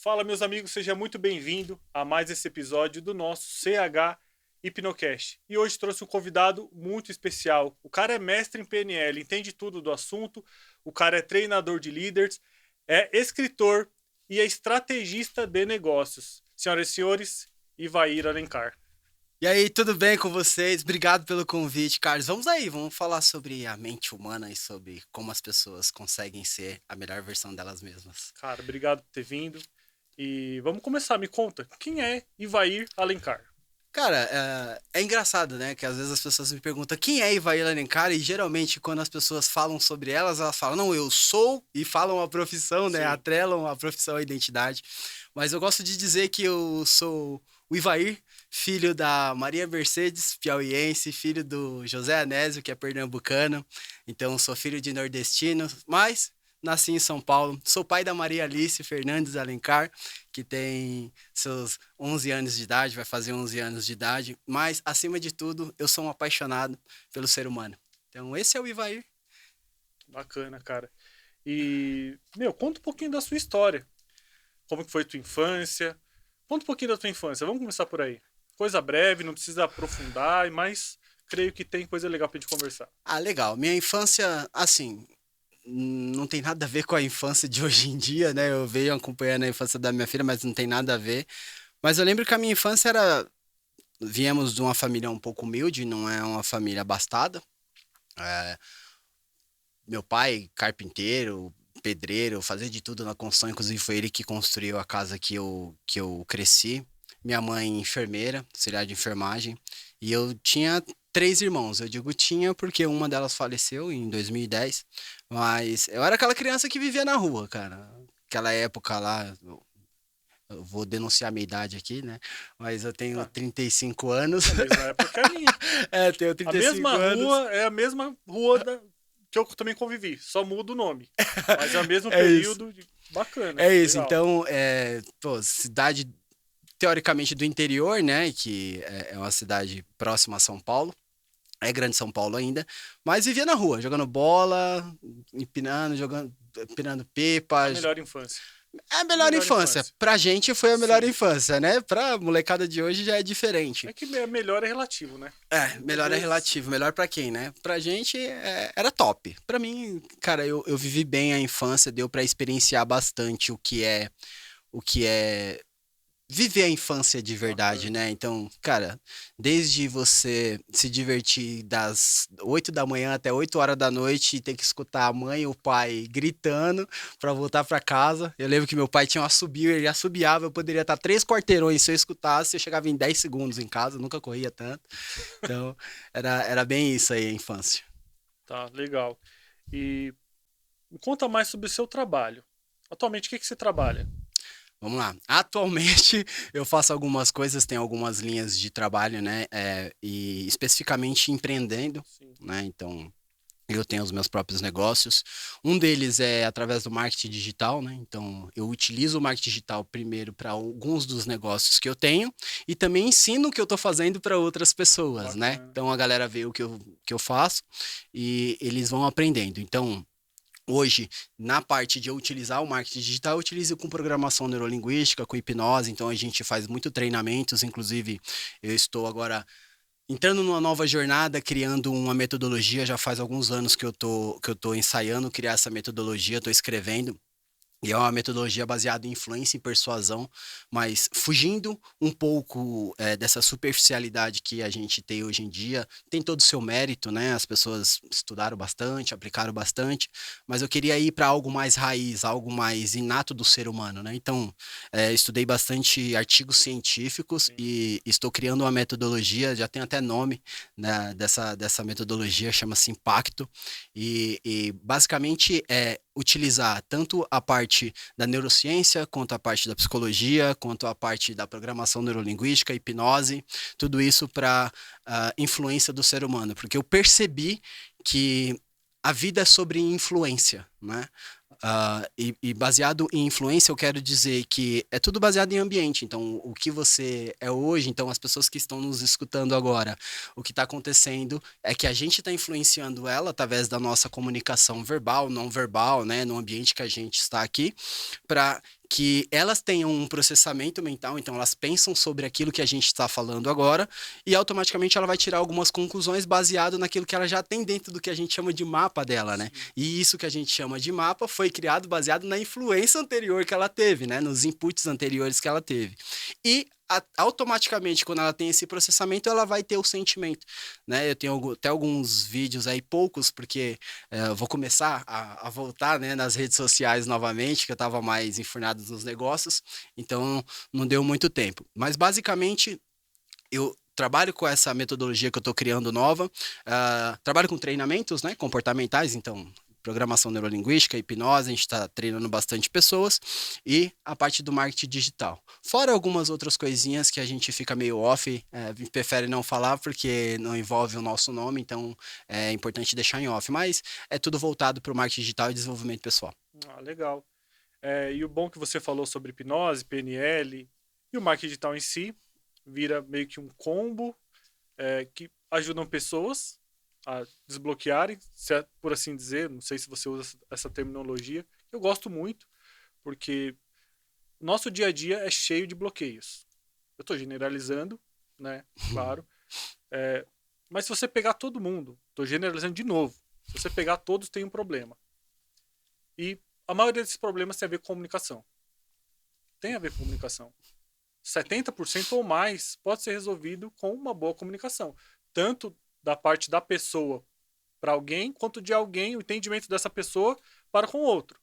Fala, meus amigos, seja muito bem-vindo a mais esse episódio do nosso CH Hipnocast. E hoje trouxe um convidado muito especial. O cara é mestre em PNL, entende tudo do assunto, o cara é treinador de líderes, é escritor e é estrategista de negócios. Senhoras e senhores, Ivair Alencar. E aí, tudo bem com vocês? Obrigado pelo convite, Carlos. Vamos falar sobre a mente humana e sobre como as pessoas conseguem ser a melhor versão delas mesmas. Cara, obrigado por ter vindo. E vamos começar, me conta, quem é Ivair Alencar? Cara, é engraçado, né? Que às vezes as pessoas me perguntam quem é Ivair Alencar e geralmente quando as pessoas falam sobre elas falam, não, eu sou, e falam a profissão, né? Sim. Atrelam a profissão à identidade. Mas eu gosto de dizer que eu sou o Ivair, filho da Maria Mercedes, piauiense, filho do José Anésio, que é pernambucano. Então, sou filho de nordestino, mas nasci em São Paulo. Sou pai da Maria Alice Fernandes Alencar, que tem seus 11 anos de idade, vai fazer 11 anos de idade. Mas, acima de tudo, eu sou um apaixonado pelo ser humano. Então, esse é o Ivair. Bacana, cara. E, conta um pouquinho da sua história. Como que foi tua infância? Conta um pouquinho da tua infância. Vamos começar por aí. Coisa breve, não precisa aprofundar, mas creio que tem coisa legal pra gente conversar. Ah, legal. Minha infância, assim, não tem nada a ver com a infância de hoje em dia, né? Eu venho acompanhando a infância da minha filha, mas não tem nada a ver. Mas eu lembro que a minha infância era. Viemos de uma família um pouco humilde, não é uma família abastada. É, meu pai, carpinteiro, pedreiro, fazia de tudo na construção, inclusive foi ele que construiu a casa que eu cresci. Minha mãe, enfermeira, auxiliar de enfermagem. E eu tinha três irmãos. Eu digo tinha porque uma delas faleceu em 2010. Mas eu era aquela criança que vivia na rua, cara. Aquela época lá, eu vou denunciar a minha idade aqui, né? Mas eu tenho Ah, 35 anos. a mesma época que a minha. Tenho A 35 mesma anos. rua é a mesma rua que eu também convivi, só muda o nome. Mas é o mesmo É isso. período. Bacana, É isso. legal. Então, pô, cidade teoricamente do interior, né? Que é uma cidade próxima a São Paulo. É grande São Paulo ainda, mas vivia na rua, jogando bola, empinando, empinando A pipa. melhor infância. É a A melhor melhor infância. infância. Pra gente foi a melhor Sim. infância, né? Pra molecada de hoje já é diferente. É que melhor é relativo, né? Às Melhor é vezes. relativo. Melhor pra quem, né? Pra gente era top. Pra mim, cara, eu vivi bem a infância, deu pra experienciar bastante o que é viver a infância de verdade, Bacana. né? Então, cara, desde você se divertir das 8 da manhã até 8 horas da noite e ter que escutar a mãe e o pai gritando pra voltar pra casa. Eu lembro que meu pai tinha um assobio, ele assobiava, eu poderia estar 3 quarteirões se eu escutasse, eu chegava em 10 segundos em casa, nunca corria tanto. Então, era bem isso aí, a infância. Tá, legal. E me conta mais sobre o seu trabalho. Atualmente, o que você trabalha? Vamos lá. Atualmente eu faço algumas coisas, tenho algumas linhas de trabalho, né? E especificamente empreendendo, Sim. né? Então eu tenho os meus próprios negócios. Um deles é através do marketing digital, né? Então eu utilizo o marketing digital primeiro para alguns dos negócios que eu tenho e também ensino o que eu estou fazendo para outras pessoas, né? Bacana. Então a galera vê o que eu faço e eles vão aprendendo. Então hoje, na parte de eu utilizar o marketing digital, eu utilizo com programação neurolinguística, com hipnose, então a gente faz muito treinamentos, inclusive eu estou agora entrando numa nova jornada, criando uma metodologia, já faz alguns anos que eu tô ensaiando criar essa metodologia, estou escrevendo, e é uma metodologia baseada em influência e persuasão, mas fugindo um pouco dessa superficialidade que a gente tem hoje em dia. Tem todo o seu mérito, né? As pessoas estudaram bastante, aplicaram bastante, mas eu queria ir para algo mais raiz, algo mais inato do ser humano, né? Então, estudei bastante artigos científicos Sim. e estou criando uma metodologia, já tem até nome, né, dessa metodologia, chama-se Impacto, e basicamente utilizar tanto a parte da neurociência, quanto a parte da psicologia, quanto a parte da programação neurolinguística, hipnose, tudo isso para influência do ser humano, porque eu percebi que a vida é sobre influência, né? E baseado em influência, eu quero dizer que é tudo baseado em ambiente. Então, o que você é hoje, então, as pessoas que estão nos escutando agora, o que está acontecendo é que a gente está influenciando ela através da nossa comunicação verbal, não verbal, né, no ambiente que a gente está aqui, para que elas tenham um processamento mental, então elas pensam sobre aquilo que a gente está falando agora e automaticamente ela vai tirar algumas conclusões baseado naquilo que ela já tem dentro do que a gente chama de mapa dela, né? Sim. E isso que a gente chama de mapa foi criado baseado na influência anterior que ela teve, né? Nos inputs anteriores que ela teve. E automaticamente, quando ela tem esse processamento, ela vai ter o sentimento, né? Eu tenho até alguns vídeos aí, poucos, porque eu vou começar a voltar, né, nas redes sociais novamente, que eu estava mais enfurnado nos negócios, então não deu muito tempo. Mas, basicamente, eu trabalho com essa metodologia que eu estou criando nova, trabalho com treinamentos, né, comportamentais, então programação neurolinguística, hipnose, a gente está treinando bastante pessoas, e a parte do marketing digital. Fora algumas outras coisinhas que a gente fica meio off, prefere não falar porque não envolve o nosso nome, então é importante deixar em off, mas é tudo voltado para o marketing digital e desenvolvimento pessoal. Ah, legal. E o bom que você falou sobre hipnose, PNL e o marketing digital em si, vira meio que um combo que ajudam pessoas a desbloquearem, por assim dizer. Não sei se você usa essa terminologia. Eu gosto muito, porque nosso dia a dia é cheio de bloqueios. Eu estou generalizando, né? Claro. Mas se você pegar todo mundo, estou generalizando de novo, se você pegar todos, tem um problema. E a maioria desses problemas tem a ver com comunicação. Tem a ver com comunicação. 70% ou mais pode ser resolvido com uma boa comunicação. Tanto da parte da pessoa para alguém, quanto de alguém, o entendimento dessa pessoa para com o outro.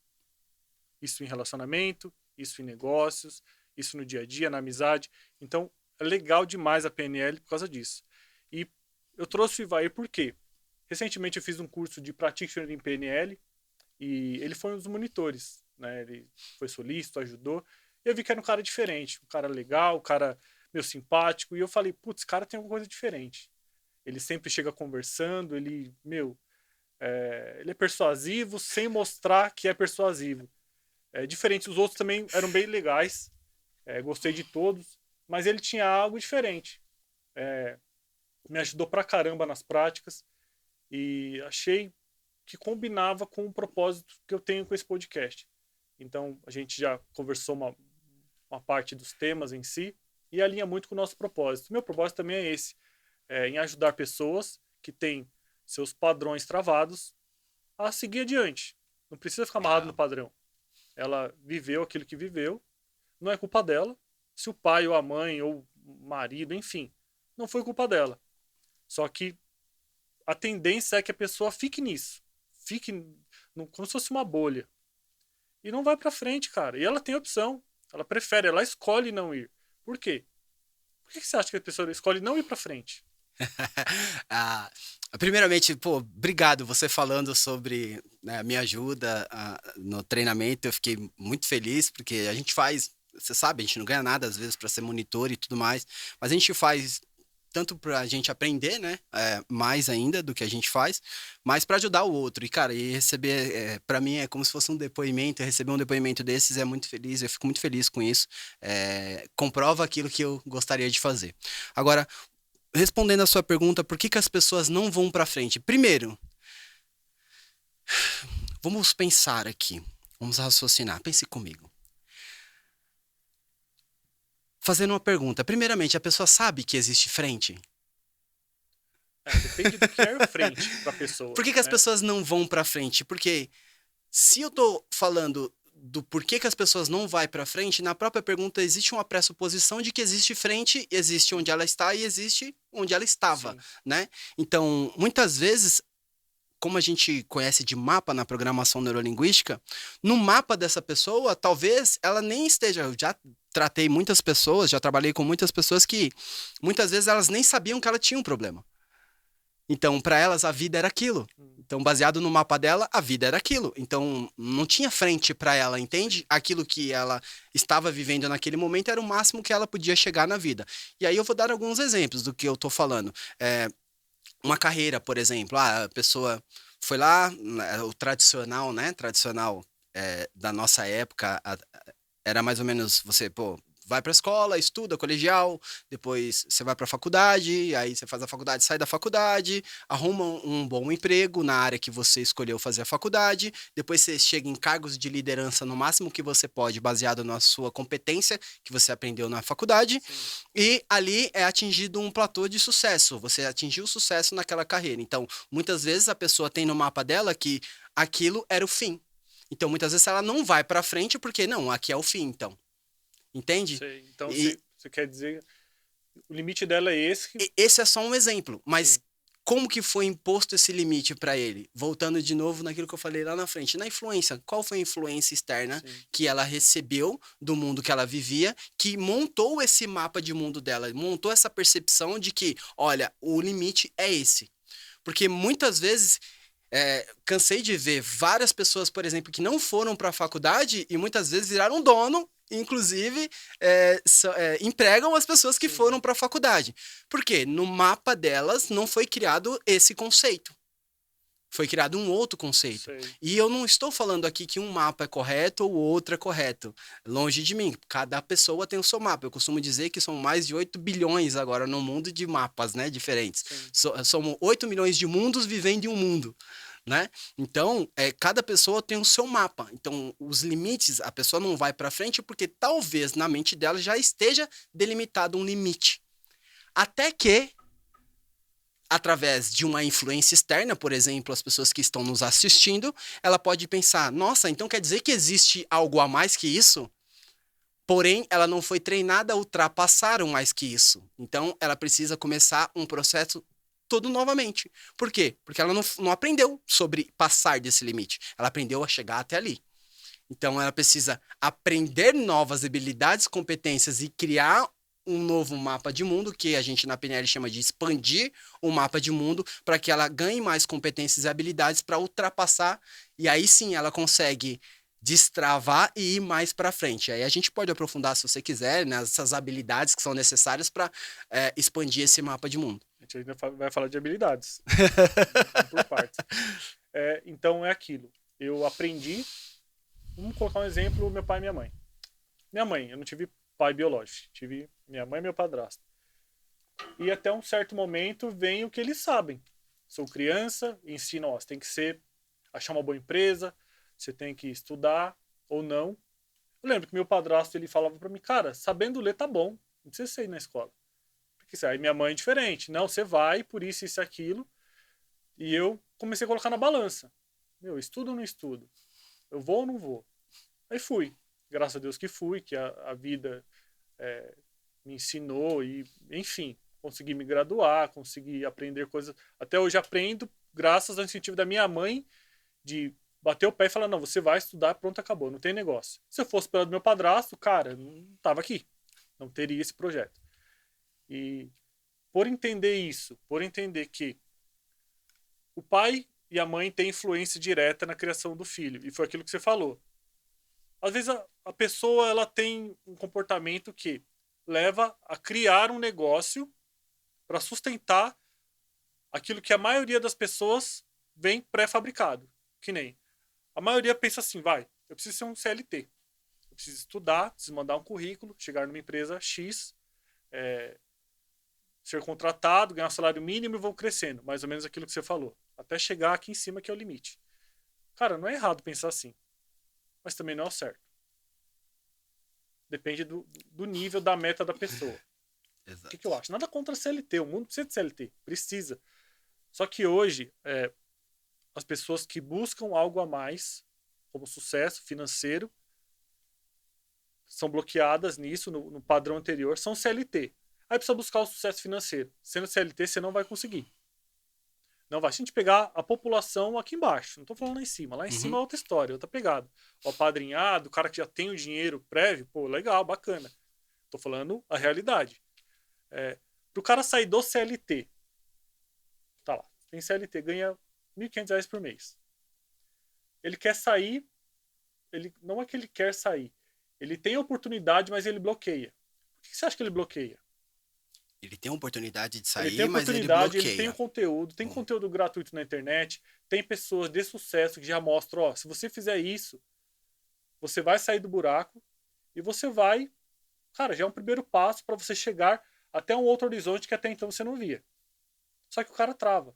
Isso em relacionamento, isso em negócios, isso no dia a dia, na amizade. Então, é legal demais a PNL por causa disso. E eu trouxe o Ivair por quê? Recentemente eu fiz um curso de Practitioner em PNL e ele foi um dos monitores, né? Ele foi solícito, ajudou. E eu vi que era um cara diferente, um cara legal, um cara meio simpático. E eu falei, putz, esse cara tem alguma coisa diferente. Ele sempre chega conversando, ele é persuasivo sem mostrar que é persuasivo. Diferente, os outros também eram bem legais, gostei de todos, mas ele tinha algo diferente. Me ajudou pra caramba nas práticas e achei que combinava com o propósito que eu tenho com esse podcast. Então, a gente já conversou uma parte dos temas em si e alinha muito com o nosso propósito. Meu propósito também é esse, em ajudar pessoas que têm seus padrões travados a seguir adiante. Não precisa ficar amarrado no padrão. Ela viveu aquilo que viveu, não é culpa dela. Se o pai ou a mãe ou o marido, enfim, não foi culpa dela. Só que a tendência é que a pessoa fique nisso. Fique como se fosse uma bolha. E não vai pra frente, cara. E ela tem opção. Ela prefere, ela escolhe não ir. Por quê? Por que você acha que a pessoa escolhe não ir pra frente? Ah, primeiramente, pô, obrigado você falando sobre, né, a minha ajuda no treinamento. Eu fiquei muito feliz porque a gente faz, você sabe, a gente não ganha nada às vezes para ser monitor e tudo mais, mas a gente faz tanto para a gente aprender, né, mais ainda do que a gente faz, mas para ajudar o outro. E, cara, e receber, para mim é como se fosse um depoimento. Receber um depoimento desses é muito feliz, eu fico muito feliz com isso. Comprova aquilo que eu gostaria de fazer. Agora, respondendo a sua pergunta, por que as pessoas não vão para frente? Primeiro, vamos pensar aqui, vamos raciocinar, pense comigo. Fazendo uma pergunta, primeiramente, a pessoa sabe que existe frente? Depende do que é frente pra pessoa. Por que as pessoas não vão para frente? Porque se eu tô falando do porquê que as pessoas não vão para frente, na própria pergunta existe uma pressuposição de que existe frente, existe onde ela está e existe onde ela estava, Sim. né? Então, muitas vezes, como a gente conhece de mapa na programação neurolinguística, no mapa dessa pessoa, talvez ela nem esteja. Eu já tratei muitas pessoas, já trabalhei com muitas pessoas que muitas vezes elas nem sabiam que ela tinha um problema. Então, para elas, a vida era aquilo. Então, baseado no mapa dela, a vida era aquilo. Então, não tinha frente para ela, entende? Aquilo que ela estava vivendo naquele momento era o máximo que ela podia chegar na vida. E aí eu vou dar alguns exemplos do que eu tô falando. Uma carreira, por exemplo. A pessoa foi lá, o tradicional, né? Tradicional da nossa época, era mais ou menos você, pô, vai para a escola, estuda, colegial, depois você vai para a faculdade, aí você faz a faculdade, sai da faculdade, arruma um bom emprego na área que você escolheu fazer a faculdade, depois você chega em cargos de liderança no máximo que você pode, baseado na sua competência que você aprendeu na faculdade, Sim. e ali é atingido um platô de sucesso, você atingiu o sucesso naquela carreira. Então, muitas vezes a pessoa tem no mapa dela que aquilo era o fim. Então, muitas vezes ela não vai para frente porque, não, aqui é o fim, então. Entende? Sei. Então, E você quer dizer, o limite dela é esse? esse é só um exemplo, mas Sim. como que foi imposto esse limite para ele? Voltando de novo naquilo que eu falei lá na frente, na influência. Qual foi a influência externa Sim. que ela recebeu do mundo que ela vivia, que montou esse mapa de mundo dela, montou essa percepção de que, olha, o limite é esse. Porque muitas vezes cansei de ver várias pessoas, por exemplo, que não foram para a faculdade e muitas vezes viraram dono, inclusive empregam as pessoas que Sim. foram para a faculdade. Por quê? No mapa delas não foi criado esse conceito. Foi criado um outro conceito. Sei. E eu não estou falando aqui que um mapa é correto ou o outro é correto. Longe de mim. Cada pessoa tem o seu mapa. Eu costumo dizer que são mais de 8 bilhões agora no mundo de mapas, né, diferentes. Somos 8 milhões de mundos vivendo em um mundo. Né? Então, cada pessoa tem o seu mapa. Então, os limites, a pessoa não vai para frente porque talvez na mente dela já esteja delimitado um limite. Até que, através de uma influência externa, por exemplo, as pessoas que estão nos assistindo, ela pode pensar, nossa, então quer dizer que existe algo a mais que isso? Porém, ela não foi treinada a ultrapassar o mais que isso. Então, ela precisa começar um processo todo novamente. Por quê? Porque ela não aprendeu sobre passar desse limite. Ela aprendeu a chegar até ali. Então, ela precisa aprender novas habilidades, competências e criar um novo mapa de mundo, que a gente na PNL chama de expandir o mapa de mundo, para que ela ganhe mais competências e habilidades para ultrapassar, e aí sim ela consegue destravar e ir mais para frente. Aí a gente pode aprofundar, se você quiser, nessas habilidades que são necessárias para expandir esse mapa de mundo. A gente ainda vai falar de habilidades. Por partes. Então é aquilo. Eu aprendi. Vamos colocar um exemplo: meu pai e minha mãe. Minha mãe, eu não tive pai biológico. Tive minha mãe e meu padrasto. E até um certo momento vem o que eles sabem. Sou criança, ensino, ó, você tem que achar uma boa empresa, você tem que estudar ou não. Eu lembro que meu padrasto, ele falava pra mim, cara, sabendo ler tá bom, não precisa ser ir na escola. Porque aí minha mãe é diferente, não, você vai, por isso e aquilo. E eu comecei a colocar na balança. Meu, estudo ou não estudo? Eu vou ou não vou? Aí fui. Graças a Deus que fui, que a vida me ensinou e, enfim, consegui me graduar, consegui aprender coisas. Até hoje aprendo graças ao incentivo da minha mãe de bater o pé e falar, não, você vai estudar, pronto, acabou, não tem negócio. Se eu fosse pelo meu padrasto, cara, não tava aqui. Não teria esse projeto. E por entender isso, por entender que o pai e a mãe têm influência direta na criação do filho, e foi aquilo que você falou. Às vezes a pessoa ela tem um comportamento que leva a criar um negócio para sustentar aquilo que a maioria das pessoas vem pré-fabricado. Que nem a maioria pensa assim, eu preciso ser um CLT. Eu preciso estudar, preciso mandar um currículo, chegar numa empresa X, ser contratado, ganhar um salário mínimo e vou crescendo. Mais ou menos aquilo que você falou. Até chegar aqui em cima que é o limite. Cara, não é errado pensar assim. Mas também não é o certo. Depende do nível da meta da pessoa. Exato. O que eu acho? Nada contra a CLT. O mundo precisa de CLT. Precisa. Só que hoje, as pessoas que buscam algo a mais, como sucesso financeiro, são bloqueadas nisso, no padrão anterior, são CLT. Aí precisa buscar o sucesso financeiro. Sendo CLT, você não vai conseguir. Não vai. Se a gente pegar a população aqui embaixo, não estou falando lá em cima. Lá em cima é outra história, outra pegada. O apadrinhado, o cara que já tem o dinheiro prévio, pô, legal, bacana. Estou falando a realidade. Para o cara sair do CLT, tá lá, tem CLT, ganha R$1.500 por mês. Ele quer sair, não é que ele quer sair. Ele tem a oportunidade, mas ele bloqueia. Por que você acha que ele bloqueia? Ele tem a oportunidade de sair, ele tem mas ele oportunidade, bloqueia. ele tem o conteúdo, tem conteúdo gratuito na internet, tem pessoas de sucesso que já mostram, ó, se você fizer isso, você vai sair do buraco e você vai, Cara, já é um primeiro passo para você chegar até um outro horizonte que até então você não via. Só que o cara trava.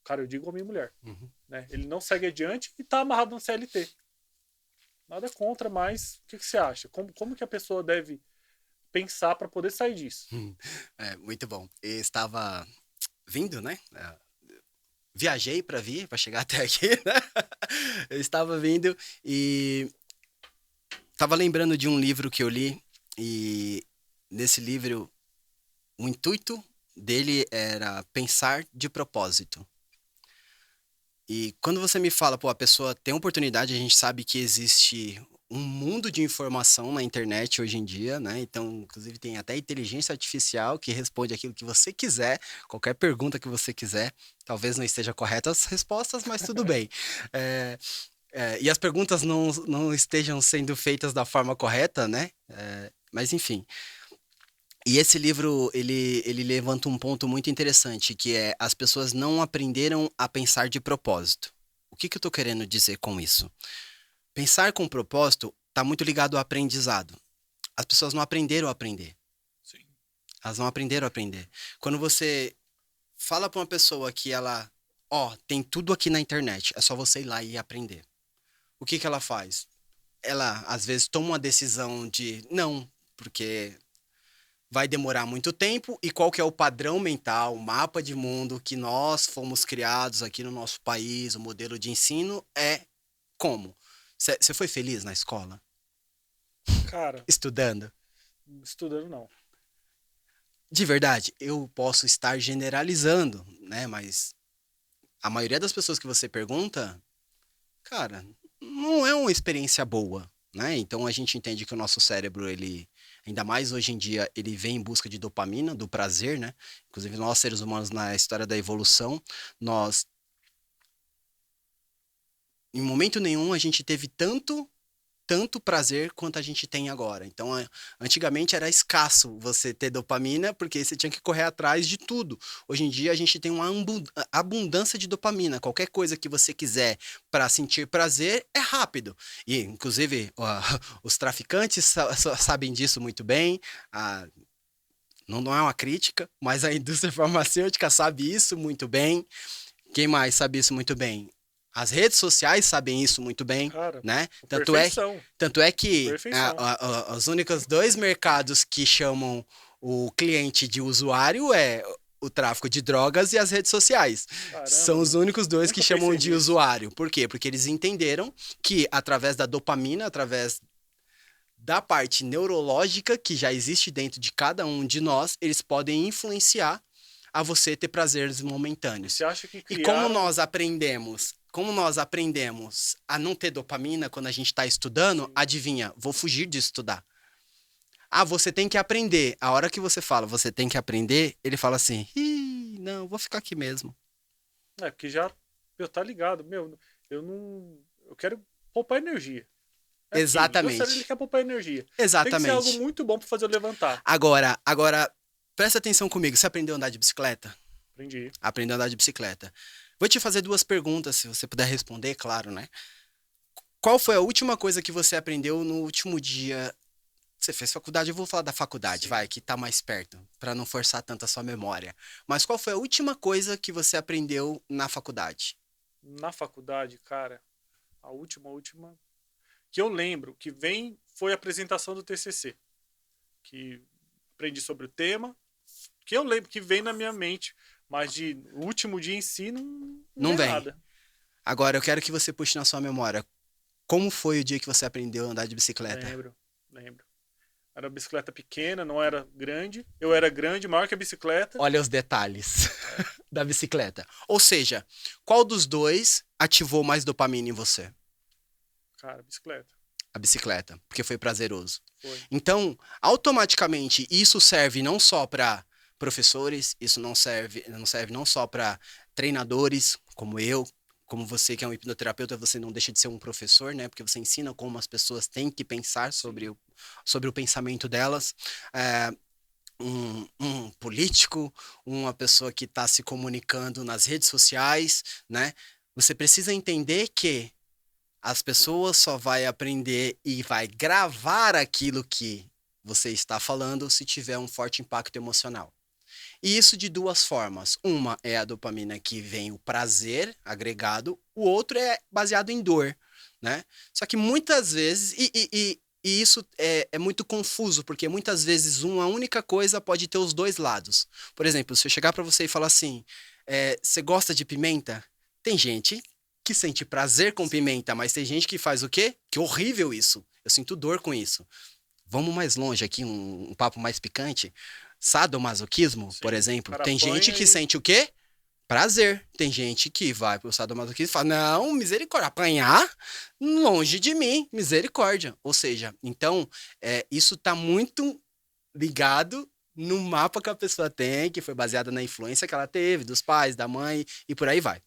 Cara, eu digo homem e mulher. Uhum. Né? Ele não segue adiante e tá amarrado no CLT. Nada contra, mas o que você acha? Como que a pessoa deve pensar para poder sair disso? Muito bom. Eu estava vindo, né? Viajei para chegar até aqui, né? Eu estava vindo e estava lembrando de um livro que eu li e nesse livro o intuito dele era pensar de propósito. E quando você me fala, pô, a pessoa tem oportunidade, a gente sabe que existe um mundo de informação na internet hoje em dia, né? Então, inclusive, tem até inteligência artificial que responde aquilo que você quiser, qualquer pergunta que você quiser. Talvez não esteja correta as respostas, mas tudo bem. E as perguntas não estejam sendo feitas da forma correta, né? Mas, enfim. E esse livro, ele levanta um ponto muito interessante, que é as pessoas não aprenderam a pensar de propósito. O que eu estou querendo dizer com isso? Pensar com propósito está muito ligado ao aprendizado. As pessoas não aprenderam a aprender. Sim. Elas não aprenderam a aprender. Quando você fala para uma pessoa que ela, tem tudo aqui na internet, é só você ir lá e aprender. O que ela faz? Ela, às vezes, toma uma decisão de não, porque vai demorar muito tempo e qual que é o padrão mental, o mapa de mundo que nós fomos criados aqui no nosso país, o modelo de ensino é como? Você foi feliz na escola? Cara, Estudando? estudando não. De verdade, eu posso estar generalizando, né? Mas a maioria das pessoas que você pergunta, cara, não é uma experiência boa, né? Então a gente entende que o nosso cérebro, ele, ainda mais hoje em dia, ele vem em busca de dopamina, do prazer, né? Inclusive nós seres humanos na história da evolução, nós em momento nenhum a gente teve tanto prazer quanto a gente tem agora. Então, antigamente era escasso você ter dopamina, porque você tinha que correr atrás de tudo. Hoje em dia a gente tem uma abundância de dopamina. Qualquer coisa que você quiser para sentir prazer é rápido. E, inclusive, os traficantes sabem disso muito bem. Não é uma crítica, mas a indústria farmacêutica sabe isso muito bem. Quem mais sabe isso muito bem? As redes sociais sabem isso muito bem, Cara, né? perfeição. Tanto é que Perfeição. os únicos dois mercados que chamam o cliente de usuário é o tráfico de drogas e as redes sociais. Caramba, São os únicos dois que nunca chamam pensei de nisso. usuário. Por quê? Porque eles entenderam que através da dopamina, através da parte neurológica que já existe dentro de cada um de nós, eles podem influenciar a você ter prazeres momentâneos. Você acha que E como criaram... nós aprendemos a não ter dopamina quando a gente está estudando, adivinha, vou fugir de estudar. Você tem que aprender. A hora que você fala, você tem que aprender, ele fala assim, não, vou ficar aqui mesmo. Porque já... tá ligado. Eu não... Eu quero poupar energia. Exatamente. Meu cérebro, ele quer poupar energia. Exatamente. Tem que ser algo muito bom para fazer eu levantar. Agora, presta atenção comigo. Você aprendeu a andar de bicicleta? Aprendi. Aprendeu a andar de bicicleta. Vou te fazer 2 perguntas, se você puder responder, claro, né? Qual foi a última coisa que você aprendeu no último dia? Você fez faculdade, eu vou falar da faculdade, Sim. vai, que tá mais perto, para não forçar tanto a sua memória. Mas qual foi a última coisa que você aprendeu na faculdade? Na faculdade, cara, a última que eu lembro que foi a apresentação do TCC. Que aprendi sobre o tema, que eu lembro que vem na minha mente, mas de último dia em si não vem nada. Agora eu quero que você puxe na sua memória. Como foi o dia que você aprendeu a andar de bicicleta? Lembro. Era uma bicicleta pequena, não era grande. Eu era grande, maior que a bicicleta. Olha os detalhes da bicicleta. Ou seja, qual dos dois ativou mais dopamina em você? Cara, bicicleta. A bicicleta, porque foi prazeroso. Foi. Então, automaticamente, isso serve não só para professores, isso não serve não só para treinadores, como eu, como você que é um hipnoterapeuta, você não deixa de ser um professor, né? Porque você ensina como as pessoas têm que pensar sobre o pensamento delas. Um político, uma pessoa que está se comunicando nas redes sociais, né? Você precisa entender que as pessoas só vai aprender e vai gravar aquilo que você está falando se tiver um forte impacto emocional. E isso de duas formas. Uma é a dopamina que vem o prazer agregado, o outro é baseado em dor, né? Só que muitas vezes, e isso é muito confuso, porque muitas vezes uma única coisa pode ter os dois lados. Por exemplo, se eu chegar para você e falar assim, você gosta de pimenta? Tem gente que sente prazer com pimenta, mas tem gente que faz o quê? Que horrível isso. Eu sinto dor com isso. Vamos mais longe aqui, um papo mais picante. Sadomasoquismo, Sim, por o exemplo. cara Tem gente apanha que e sente o quê? Prazer. Tem gente que vai pro sadomasoquismo e fala, não, misericórdia, apanhar longe de mim, misericórdia. Ou seja, então, isso tá muito ligado no mapa que a pessoa tem, que foi baseado na influência que ela teve, dos pais, da mãe e por aí vai.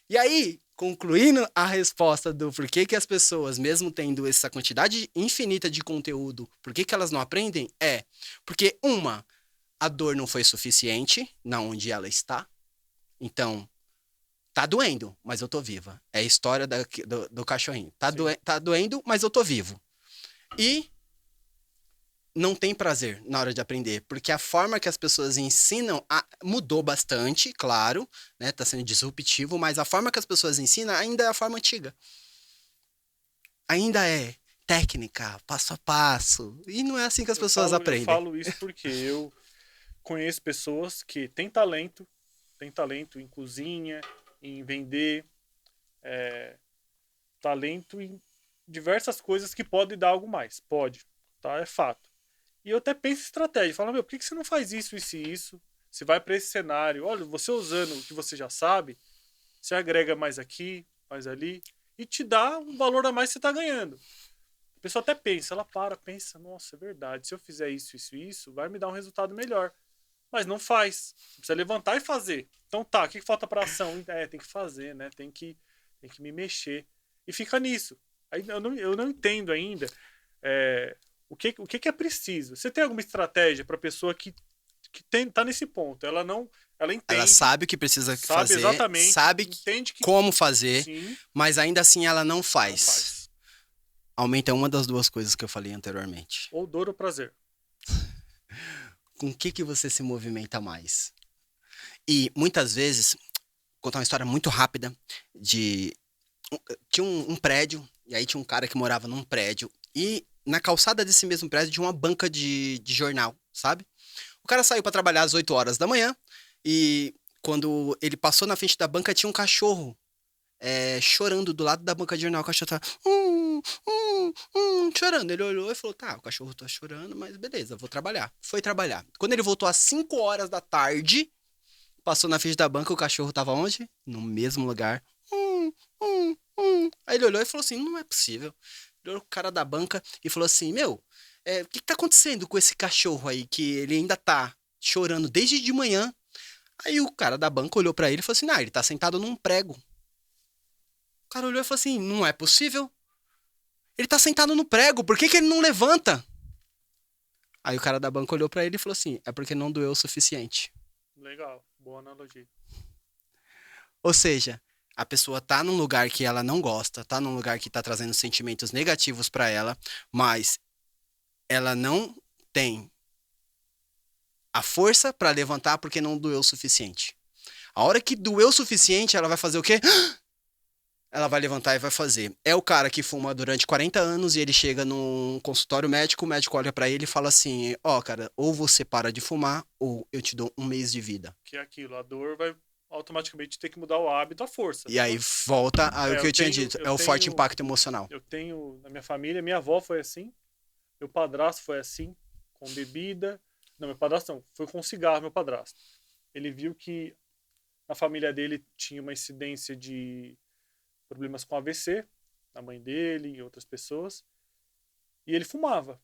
E aí, concluindo a resposta do porquê que as pessoas, mesmo tendo essa quantidade infinita de conteúdo, por que que elas não aprendem? Porque, a dor não foi suficiente na onde ela está. Então, tá doendo, mas eu tô viva. É a história do cachorrinho. sim. Tá doendo, mas eu tô vivo. E não tem prazer na hora de aprender, porque a forma que as pessoas ensinam mudou bastante, claro, né? Tá sendo disruptivo, mas a forma que as pessoas ensinam ainda é a forma antiga. Ainda é técnica, passo a passo. E não é assim que as pessoas Eu aprendem. falo isso porque eu conheço pessoas que têm talento em cozinha, em vender, talento em diversas coisas que pode dar algo mais. Pode, tá? É fato. E eu até penso em estratégia. Falo, meu, por que você não faz isso e isso? Você vai para esse cenário. Olha, você usando o que você já sabe, você agrega mais aqui, mais ali, e te dá um valor a mais que você está ganhando. A pessoa até pensa, ela pensa, nossa, é verdade, se eu fizer isso e isso, vai me dar um resultado melhor. Mas não faz. Precisa levantar e fazer. Então tá, o que falta para ação? Tem que fazer, né? Tem que me mexer. E fica nisso. Aí eu não entendo ainda o que é preciso. Você tem alguma estratégia para a pessoa que tá nesse ponto? Ela não. Ela Ela entende, sabe o que precisa sabe fazer, exatamente, sabe entende que como fazer, sim, mas ainda assim ela não não faz. faz. Aumenta uma das duas coisas que eu falei anteriormente. Ou dor ou prazer. Com o que você se movimenta mais? E muitas vezes, vou contar uma história muito rápida de tinha um prédio, e aí tinha um cara que morava num prédio, e na calçada desse mesmo prédio tinha uma banca de jornal, sabe? O cara saiu para trabalhar às 8 horas da manhã, e quando ele passou na frente da banca, tinha um cachorro chorando do lado da banca de jornal. O cachorro tava chorando. Ele olhou e falou: tá, o cachorro tá chorando, mas beleza, vou trabalhar. Foi trabalhar. Quando ele voltou às 5 horas da tarde, passou na frente da banca, o cachorro tava onde? No mesmo lugar. Aí ele olhou e falou assim: não é possível. Ele olhou o cara da banca e falou assim: meu, o que tá acontecendo com esse cachorro aí que ele ainda tá chorando desde de manhã? Aí o cara da banca olhou pra ele e falou assim: ele tá sentado num prego. O cara olhou e falou assim: não é possível. Ele tá sentado no prego, por que que ele não levanta? Aí o cara da banca olhou pra ele e falou assim: é porque não doeu o suficiente. Legal, boa analogia. Ou seja, a pessoa tá num lugar que ela não gosta, tá num lugar que tá trazendo sentimentos negativos pra ela, mas ela não tem a força pra levantar porque não doeu o suficiente. A hora que doeu o suficiente, ela vai fazer o quê? Ela vai levantar e vai fazer. É o cara que fuma durante 40 anos e ele chega num consultório médico, o médico olha pra ele e fala assim: cara, ou você para de fumar ou eu te dou um mês de vida. Que é aquilo, a dor vai automaticamente ter que mudar o hábito, a força. E aí volta ao que eu tinha dito, eu é o forte tenho, impacto emocional. eu tenho na minha família, minha avó foi assim, meu padrasto foi assim, com bebida. Não, meu padrasto não, foi com cigarro, meu padrasto. Ele viu que na família dele tinha uma incidência de problemas com AVC, na mãe dele e outras pessoas, e ele fumava.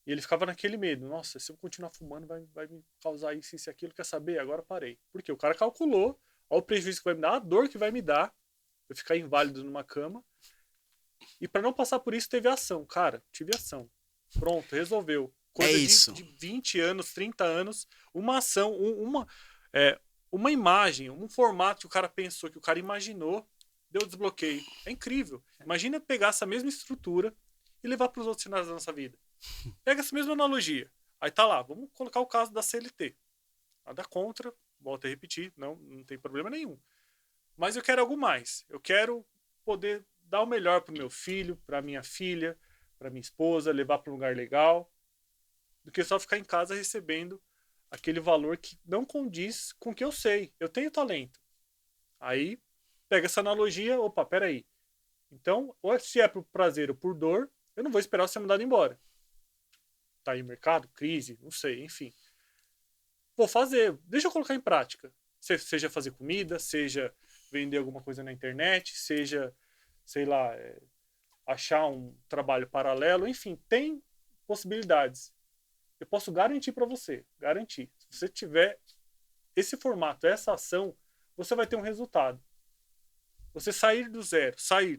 E ele ficava naquele medo, nossa, se eu continuar fumando vai me causar isso e aquilo, quer saber? Agora parei. Porque o cara calculou, olha o prejuízo que vai me dar, a dor que vai me dar, eu ficar inválido numa cama. E para não passar por isso, teve ação. Cara, tive ação. Pronto, resolveu. Coisa Isso. de 20 anos, 30 anos, uma ação, uma imagem, um formato que o cara pensou, que o cara imaginou, deu desbloqueio. É incrível. Imagina pegar essa mesma estrutura e levar para os outros sinais da nossa vida. Pega essa mesma analogia. Aí tá lá, vamos colocar o caso da CLT. Nada contra, volto a repetir, não tem problema nenhum. Mas eu quero algo mais. Eu quero poder dar o melhor pro meu filho, pra minha filha, pra minha esposa, levar para um lugar legal, do que só ficar em casa recebendo aquele valor que não condiz com o que eu sei. Eu tenho talento. Aí, pega essa analogia, opa, peraí. Então, ou se é por prazer ou por dor, eu não vou esperar você ser mandado embora. Tá aí o mercado, crise, não sei, enfim. Vou fazer, deixa eu colocar em prática. Seja fazer comida, seja vender alguma coisa na internet, seja, sei lá, achar um trabalho paralelo, enfim, tem possibilidades. Eu posso garantir para você, garantir. Se você tiver esse formato, essa ação, você vai ter um resultado. Você sair do zero,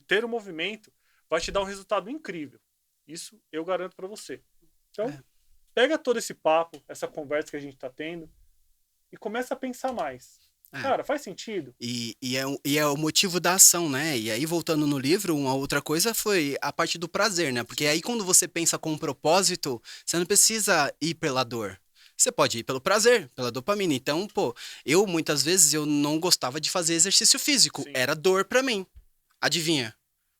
ter um movimento, vai te dar um resultado incrível. Isso eu garanto para você. Então, pega todo esse papo, essa conversa que a gente está tendo e começa a pensar mais. Cara, faz sentido? E é o motivo da ação, né? E aí, voltando no livro, uma outra coisa foi a parte do prazer, né? Porque aí, quando você pensa com um propósito, você não precisa ir pela dor. Você pode ir pelo prazer, pela dopamina. Então, pô, muitas vezes eu não gostava de fazer exercício físico. Sim. Era dor pra mim. Adivinha?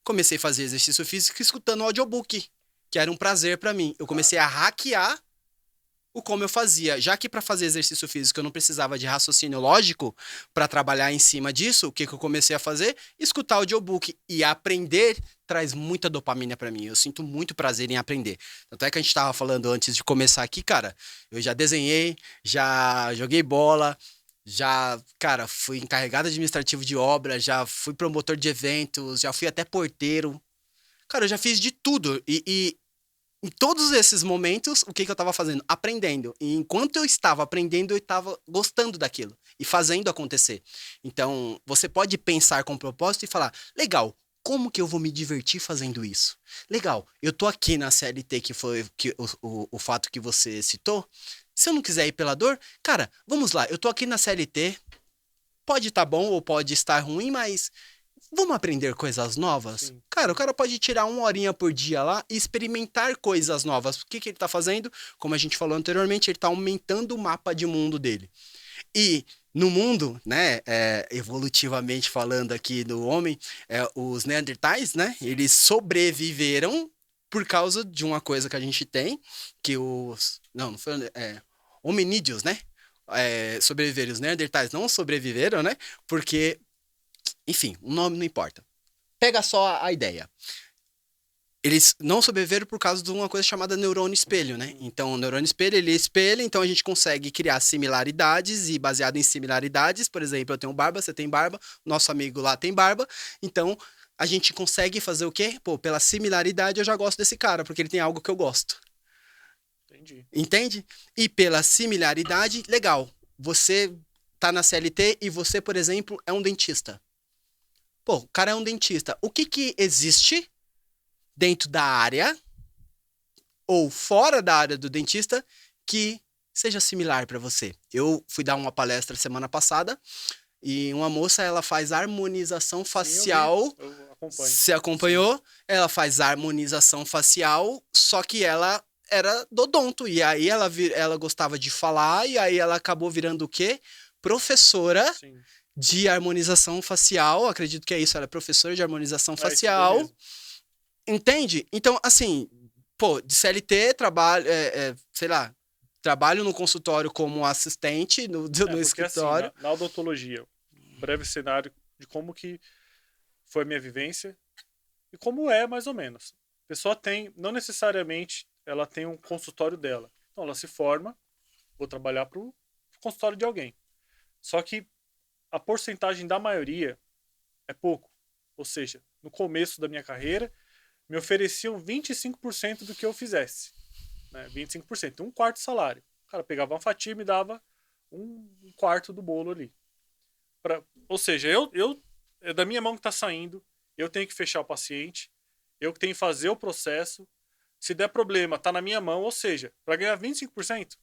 Comecei a fazer exercício físico escutando audiobook, que era um prazer pra mim. Eu comecei a hackear o como eu fazia. Já que para fazer exercício físico eu não precisava de raciocínio lógico para trabalhar em cima disso, o que eu comecei a fazer? Escutar audiobook e aprender traz muita dopamina para mim. Eu sinto muito prazer em aprender. Tanto é que a gente tava falando antes de começar aqui, cara, eu já desenhei, já joguei bola, já, cara, fui encarregado administrativo de obra, já fui promotor de eventos, já fui até porteiro. Cara, eu já fiz de tudo. Em todos esses momentos, o que eu estava fazendo? Aprendendo. E enquanto eu estava aprendendo, eu estava gostando daquilo e fazendo acontecer. Então, você pode pensar com propósito e falar: legal, como que eu vou me divertir fazendo isso? Legal, eu tô aqui na CLT, que foi o fato que você citou. Se eu não quiser ir pela dor, cara, vamos lá, eu tô aqui na CLT, pode estar bom ou pode estar ruim, mas vamos aprender coisas novas? Sim. Cara, o cara pode tirar 1 horinha por dia lá e experimentar coisas novas. O que ele tá fazendo? Como a gente falou anteriormente, ele tá aumentando o mapa de mundo dele. E no mundo, né, evolutivamente falando aqui do homem, os Neandertais, né, eles sobreviveram por causa de uma coisa que a gente tem, que não foi, hominídeos, né, sobreviveram. Os Neandertais não sobreviveram, né, porque enfim, o nome não importa. Pega só a ideia. Eles não sobreviveram por causa de uma coisa chamada neurônio espelho, né? Então, o neurônio espelho, ele espelha, então a gente consegue criar similaridades e baseado em similaridades, por exemplo, eu tenho barba, você tem barba, nosso amigo lá tem barba, então a gente consegue fazer o quê? Pô, pela similaridade eu já gosto desse cara, porque ele tem algo que eu gosto. Entendi. Entende? E pela similaridade, legal, você tá na CLT e você, por exemplo, é um dentista. Pô, o cara é um dentista. O que existe dentro da área ou fora da área do dentista que seja similar para você? Eu fui dar uma palestra semana passada e uma moça, ela faz harmonização facial. Sim, eu acompanho. Você acompanhou? Sim. Ela faz harmonização facial, só que ela era dodonto. E aí ela gostava de falar e aí ela acabou virando o quê? Professora. Sim. De harmonização facial, acredito que é isso, ela é professora de harmonização facial. Entende? Então, assim, pô, de CLT, trabalho, sei lá, trabalho no consultório como assistente no escritório. Assim, na odontologia, um breve cenário de como que foi a minha vivência e como é, mais ou menos. A pessoa tem, não necessariamente, ela tem um consultório dela. Então, ela se forma, vou trabalhar para o consultório de alguém. Só que a porcentagem da maioria é pouco. Ou seja, no começo da minha carreira, me ofereciam 25% do que eu fizesse. Né? 25%, um quarto do salário. O cara pegava uma fatia e me dava um quarto do bolo ali. Ou seja, é da minha mão que está saindo, eu tenho que fechar o paciente, eu tenho que fazer o processo. Se der problema, está na minha mão, ou seja, para ganhar 25%.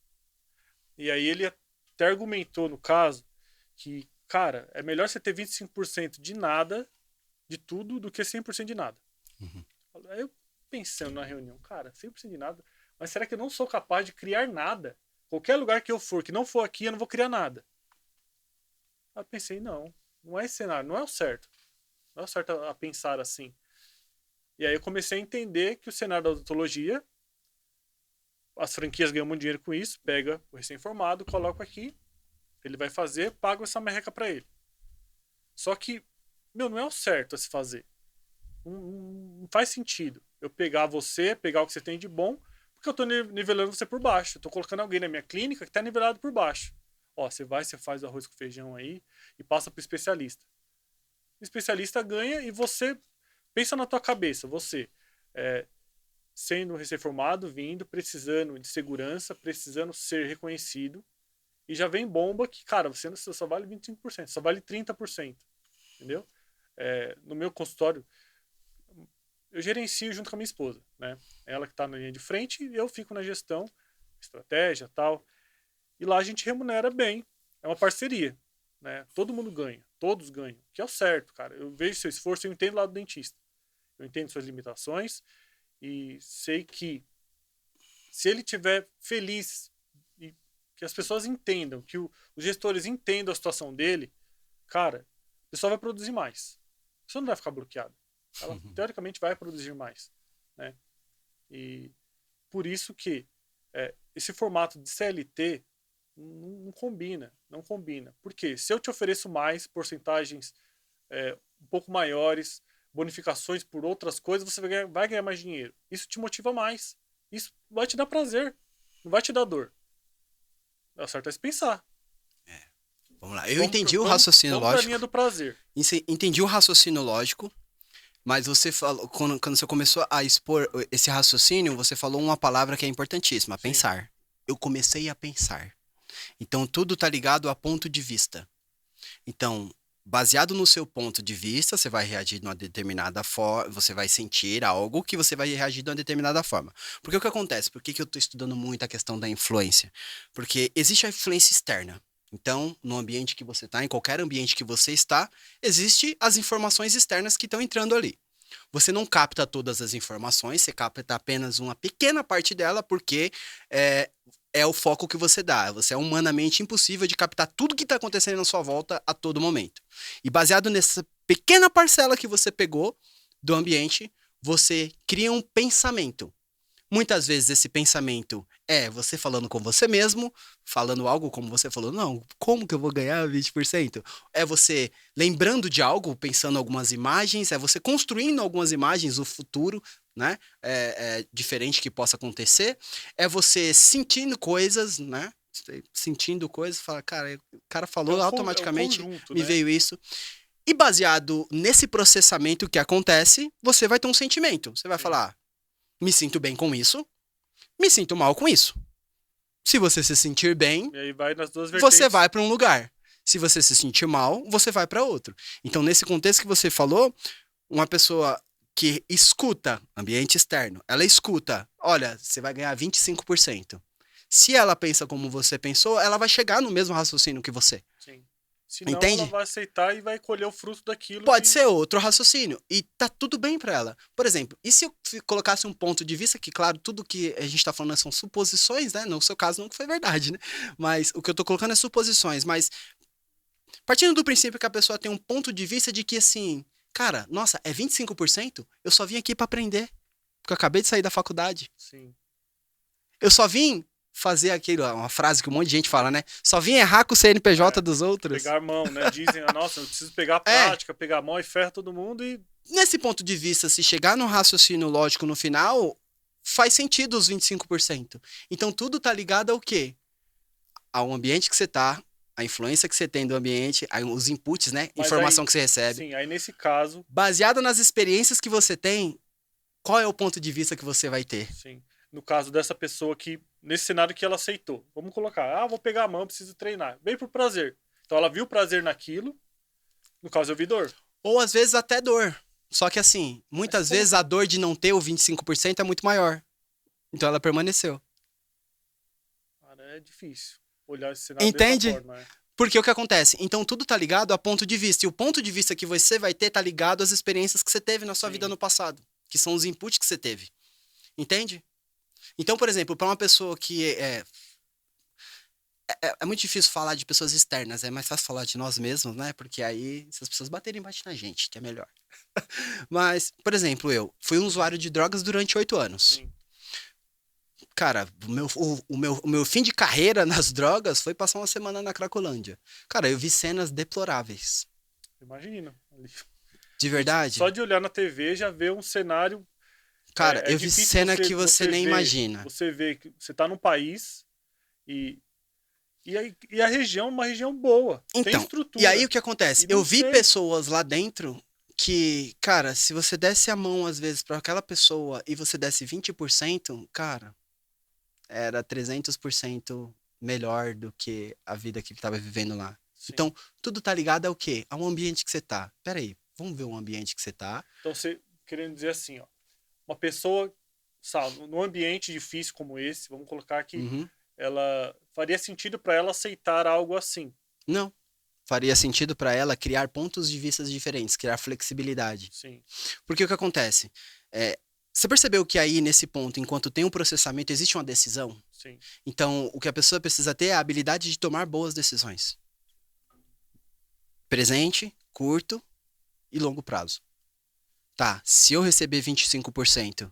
E aí ele até argumentou no caso que, cara, é melhor você ter 25% de nada, de tudo, do que 100% de nada. Uhum. Aí eu pensando na reunião, cara, 100% de nada, Mas será que eu não sou capaz de criar nada? Qualquer lugar que eu for, que não for aqui, eu não vou criar nada. Aí eu pensei, não é esse cenário, não é o certo. Não é o certo a pensar assim. E aí eu comecei a entender que o cenário da odontologia, as franquias ganham muito dinheiro com isso, pega o recém-formado, coloca aqui, ele vai fazer, paga essa merreca pra ele. Só que, não é o certo a se fazer. Não faz sentido eu pegar você, pegar o que você tem de bom, porque eu tô nivelando você por baixo. Eu tô colocando alguém na minha clínica que tá nivelado por baixo. Ó, você faz o arroz com feijão aí e passa pro especialista. O especialista ganha e você pensa na tua cabeça, você sendo recém-formado, vindo, precisando de segurança, precisando ser reconhecido, e já vem bomba que, cara, você só vale 25%, só vale 30%, entendeu? No meu consultório, eu gerencio junto com a minha esposa, né? Ela que está na linha de frente e eu fico na gestão, estratégia, tal. E lá a gente remunera bem, é uma parceria, né? Todo mundo ganha, todos ganham, que é o certo, cara. Eu vejo seu esforço, eu entendo lá do dentista. Eu entendo suas limitações e sei que se ele estiver feliz e que as pessoas entendam, que os gestores entendam a situação dele, cara, o pessoal vai produzir mais. A pessoa não vai ficar bloqueada. Ela, teoricamente, vai produzir mais, né? E por isso que esse formato de CLT não combina, não combina. Porque se eu te ofereço mais porcentagens um pouco maiores, bonificações por outras coisas, você vai ganhar mais dinheiro. Isso te motiva mais. Isso vai te dar prazer, não vai te dar dor. É certo é se pensar. Vamos lá. Eu entendi o raciocínio vamos lógico. Pra linha do prazer. Entendi o raciocínio lógico, mas você falou, quando você começou a expor esse raciocínio, você falou uma palavra que é importantíssima, Sim. pensar. Eu comecei a pensar. Então, tudo tá ligado a ponto de vista. Então, baseado no seu ponto de vista, você vai reagir de uma determinada forma, você vai sentir algo que você vai reagir de uma determinada forma. Porque o que acontece? Por que eu estou estudando muito a questão da influência? Porque existe a influência externa. Então, no ambiente que você está, em qualquer ambiente que você está, existe as informações externas que estão entrando ali. Você não capta todas as informações, você capta apenas uma pequena parte dela, porque é o foco que você dá. Você é humanamente impossível de captar tudo que está acontecendo na sua volta a todo momento. E baseado nessa pequena parcela que você pegou do ambiente, você cria um pensamento. Muitas vezes esse pensamento é você falando com você mesmo, falando algo como você falou, não, como que eu vou ganhar 20%? É você lembrando de algo, pensando algumas imagens, é você construindo algumas imagens, o futuro, né? Diferente que possa acontecer. É você sentindo coisas, né? Sentindo coisas, fala, cara, o cara falou automaticamente, conjunto, me né? veio isso. E baseado nesse processamento que acontece, você vai ter um sentimento. Você vai falar, me sinto bem com isso, me sinto mal com isso. Se você se sentir bem, E aí vai nas duas vertentes. você vai para um lugar. Se você se sentir mal, você vai para outro. Então, nesse contexto que você falou, uma pessoa que escuta ambiente externo, ela escuta, olha, você vai ganhar 25%. Se ela pensa como você pensou, ela vai chegar no mesmo raciocínio que você. Sim. Senão Entende? ela vai aceitar e vai colher o fruto daquilo. Pode ser outro raciocínio. E tá tudo bem pra ela. Por exemplo, e se eu colocasse um ponto de vista, que claro, tudo que a gente tá falando são suposições, né? No seu caso não foi verdade, né? Mas o que eu tô colocando é suposições. Mas partindo do princípio que a pessoa tem um ponto de vista de que assim, cara, nossa, é 25%? Eu só vim aqui pra aprender. Porque eu acabei de sair da faculdade. Sim. Eu só vim fazer aquilo, uma frase que um monte de gente fala, né? Só vim errar com o CNPJ dos outros. Pegar a mão, né? Dizem, nossa, eu preciso pegar a prática, pegar a mão e ferra todo mundo e... Nesse ponto de vista, se chegar no raciocínio lógico no final, faz sentido os 25%. Então, tudo tá ligado ao quê? Ao ambiente que você tá, a influência que você tem do ambiente, os inputs, né? Mas Informação aí, que você recebe. Sim, aí nesse caso... Baseado nas experiências que você tem, qual é o ponto de vista que você vai ter? Sim. No caso dessa pessoa que, nesse cenário que ela aceitou. Vamos colocar, vou pegar a mão, preciso treinar. Veio por prazer. Então ela viu prazer naquilo, no caso eu vi dor. Ou às vezes até dor. Só que assim, muitas vezes a dor de não ter o 25% é muito maior. Então ela permaneceu. Cara, é difícil olhar esse cenário Entende? dessa forma, Porque o que acontece? Então tudo tá ligado a ponto de vista. E o ponto de vista que você vai ter tá ligado às experiências que você teve na sua vida no passado. Que são os inputs que você teve. Entende? Então, por exemplo, para uma pessoa que é muito difícil falar de pessoas externas, é mais fácil falar de nós mesmos, né? Porque aí, se as pessoas baterem, bate na gente, que é melhor. Mas, por exemplo, eu fui um usuário de drogas durante 8 anos. Sim. Cara, o meu fim de carreira nas drogas foi passar uma semana na Cracolândia. Cara, eu vi cenas deploráveis. Imagina. Ali. De Só verdade. de olhar na TV já vê um cenário. Cara, É eu vi difícil cena que você nem imagina. você vê que você tá num país e, e a região é uma região boa. Tem Então, e aí estrutura. o que acontece? E Eu não vi sei. pessoas lá dentro que, cara, se você desse a mão às vezes pra aquela pessoa e você desse 20%, cara, era 300% melhor do que a vida que ele tava vivendo lá. Sim. Então, tudo tá ligado ao quê? Ao ambiente que você tá. Pera aí, vamos ver o ambiente que você tá. Então você querendo dizer assim, ó, uma pessoa, sabe, num ambiente difícil como esse, vamos colocar que Uhum. ela faria sentido para ela aceitar algo assim. Não. Faria sentido pra ela criar pontos de vista diferentes, criar flexibilidade. Sim, Porque o que acontece? É, você percebeu que aí, nesse ponto, enquanto tem um processamento, existe uma decisão? sim, Então, o que a pessoa precisa ter é a habilidade de tomar boas decisões. Presente, curto e longo prazo. Tá, se eu receber 25%,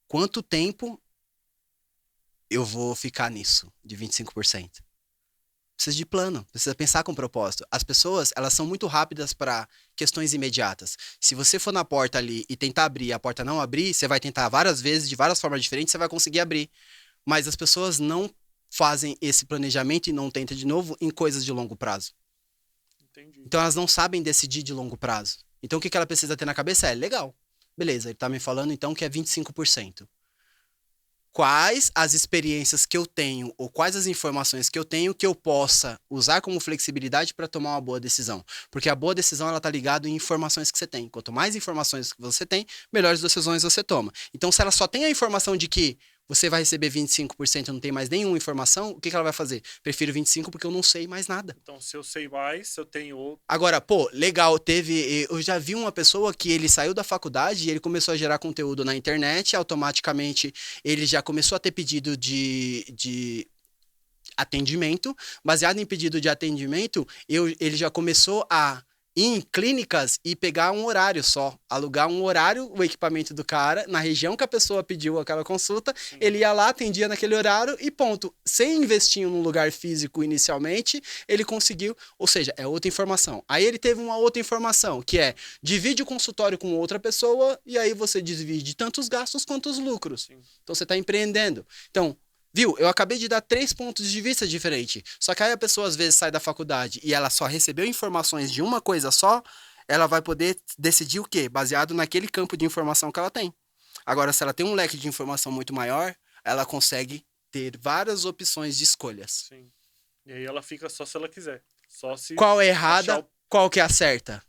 quanto tempo eu vou ficar nisso, de 25%? Precisa de plano, precisa pensar com propósito. As pessoas, elas são muito rápidas para questões imediatas. Se você for na porta ali e tentar abrir e a porta não abrir, você vai tentar várias vezes, de várias formas diferentes, você vai conseguir abrir. Mas as pessoas não fazem esse planejamento e não tentam de novo em coisas de longo prazo. entendi. Então elas não sabem decidir de longo prazo. Então o que que ela precisa ter na cabeça é, legal, beleza, ele tá me falando então que é 25%. Quais as experiências que eu tenho ou quais as informações que eu tenho que eu possa usar como flexibilidade para tomar uma boa decisão? Porque a boa decisão ela tá ligada em informações que você tem. Quanto mais informações que você tem, melhores decisões você toma. Então, se ela só tem a informação de que você vai receber 25% e não tem mais nenhuma informação, o que que ela vai fazer? Prefiro 25 porque eu não sei mais nada. Então, se eu sei mais, eu tenho outro. Agora, pô, legal, eu já vi uma pessoa que ele saiu da faculdade e ele começou a gerar conteúdo na internet, automaticamente ele já começou a ter pedido de atendimento. Baseado em pedido de atendimento, ele já começou a ir em clínicas e pegar um horário só, alugar um horário, o equipamento do cara, na região que a pessoa pediu aquela consulta, Sim, ele ia lá, atendia naquele horário e ponto. Sem investir num lugar físico inicialmente, ele conseguiu, ou seja, é outra informação. Aí ele teve uma outra informação, que é, divide o consultório com outra pessoa e aí você divide tanto os gastos quanto os lucros. sim. Então você está empreendendo. Então, viu? Eu acabei de dar 3 pontos de vista diferentes. Só que aí a pessoa às vezes sai da faculdade e ela só recebeu informações de uma coisa só, ela vai poder decidir o quê? Baseado naquele campo de informação que ela tem. Agora, se ela tem um leque de informação muito maior, ela consegue ter várias opções de escolhas. Sim. E aí ela fica só se ela quiser. Só se Qual é achar errada, o. qual que é a certa?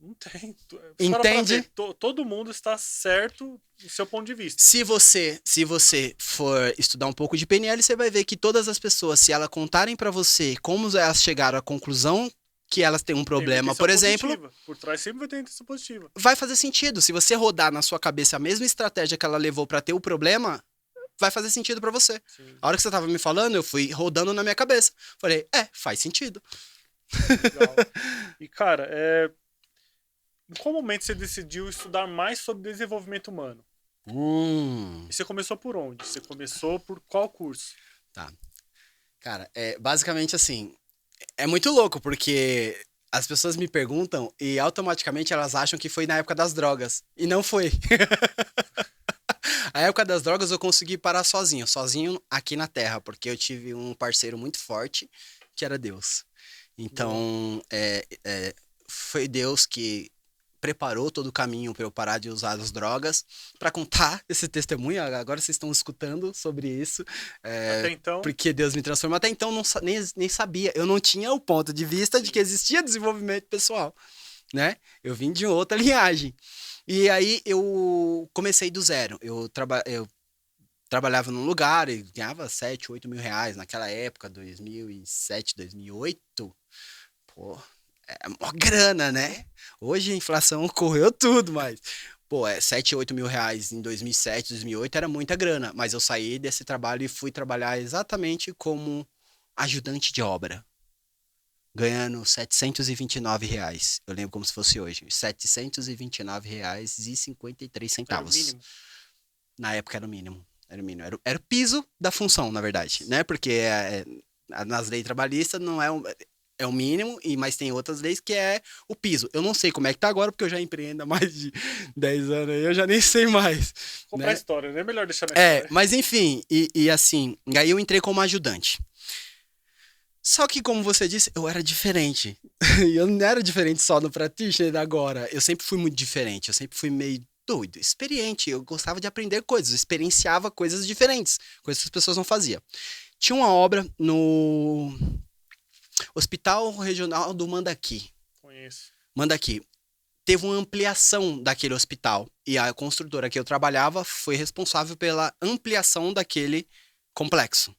Não tem. Para ver, Entende? todo mundo está certo do seu ponto de vista. Se você for estudar um pouco de PNL, você vai ver que todas as pessoas, se elas contarem pra você como elas chegaram à conclusão que elas têm um Tem uma problema, intenção por exemplo, positiva. Por trás sempre vai ter intenção positiva. vai fazer sentido. Se você rodar na sua cabeça a mesma estratégia que ela levou pra ter o problema, vai fazer sentido pra você. Sim, A hora que você tava me falando, eu fui rodando na minha cabeça. Falei, faz sentido. legal. E, cara, em qual momento você decidiu estudar mais sobre desenvolvimento humano? E você começou por onde? Você começou por qual curso? Tá. Cara, basicamente assim, é muito louco, porque as pessoas me perguntam e automaticamente elas acham que foi na época das drogas. E não foi. A época das drogas eu consegui parar sozinho aqui na Terra, porque eu tive um parceiro muito forte, que era Deus. Boa. Então, foi Deus que preparou todo o caminho para eu parar de usar as drogas. Para contar esse testemunho, agora vocês estão escutando sobre isso, Até então, porque Deus me transformou. Até então não, nem sabia, eu não tinha o ponto de vista de que sim, existia desenvolvimento pessoal, né? Eu vim de outra linhagem. E aí eu comecei do zero. Eu trabalhava num lugar e ganhava 7, 8 mil reais naquela época, 2007, 2008. Pô, é uma grana, né? Hoje a inflação correu tudo, mas Pô, 7, 8 mil reais em 2007, 2008 era muita grana, mas eu saí desse trabalho e fui trabalhar exatamente como ajudante de obra, ganhando R$ 729. Eu lembro como se fosse hoje, Era o R$ 729,53. mínimo. Na época era o mínimo. Era o mínimo. Era o piso da função, na verdade, né? Porque nas leis trabalhistas não é o mínimo, mas tem outras leis que é o piso. Eu não sei como é que tá agora, porque eu já empreendo há mais de 10 anos aí, eu já nem sei mais, Comprar né? história, né? É melhor deixar na história. Mas enfim, e assim, aí eu entrei como ajudante. Só que, como você disse, eu era diferente. E eu não era diferente só no practitioner agora. Eu sempre fui muito diferente. Eu sempre fui meio doido, experiente. Eu gostava de aprender coisas, eu experienciava coisas diferentes, coisas que as pessoas não faziam. Tinha uma obra no Hospital Regional do Mandaqui. Conheço. Mandaqui. Teve uma ampliação daquele hospital. E a construtora que eu trabalhava foi responsável pela ampliação daquele complexo.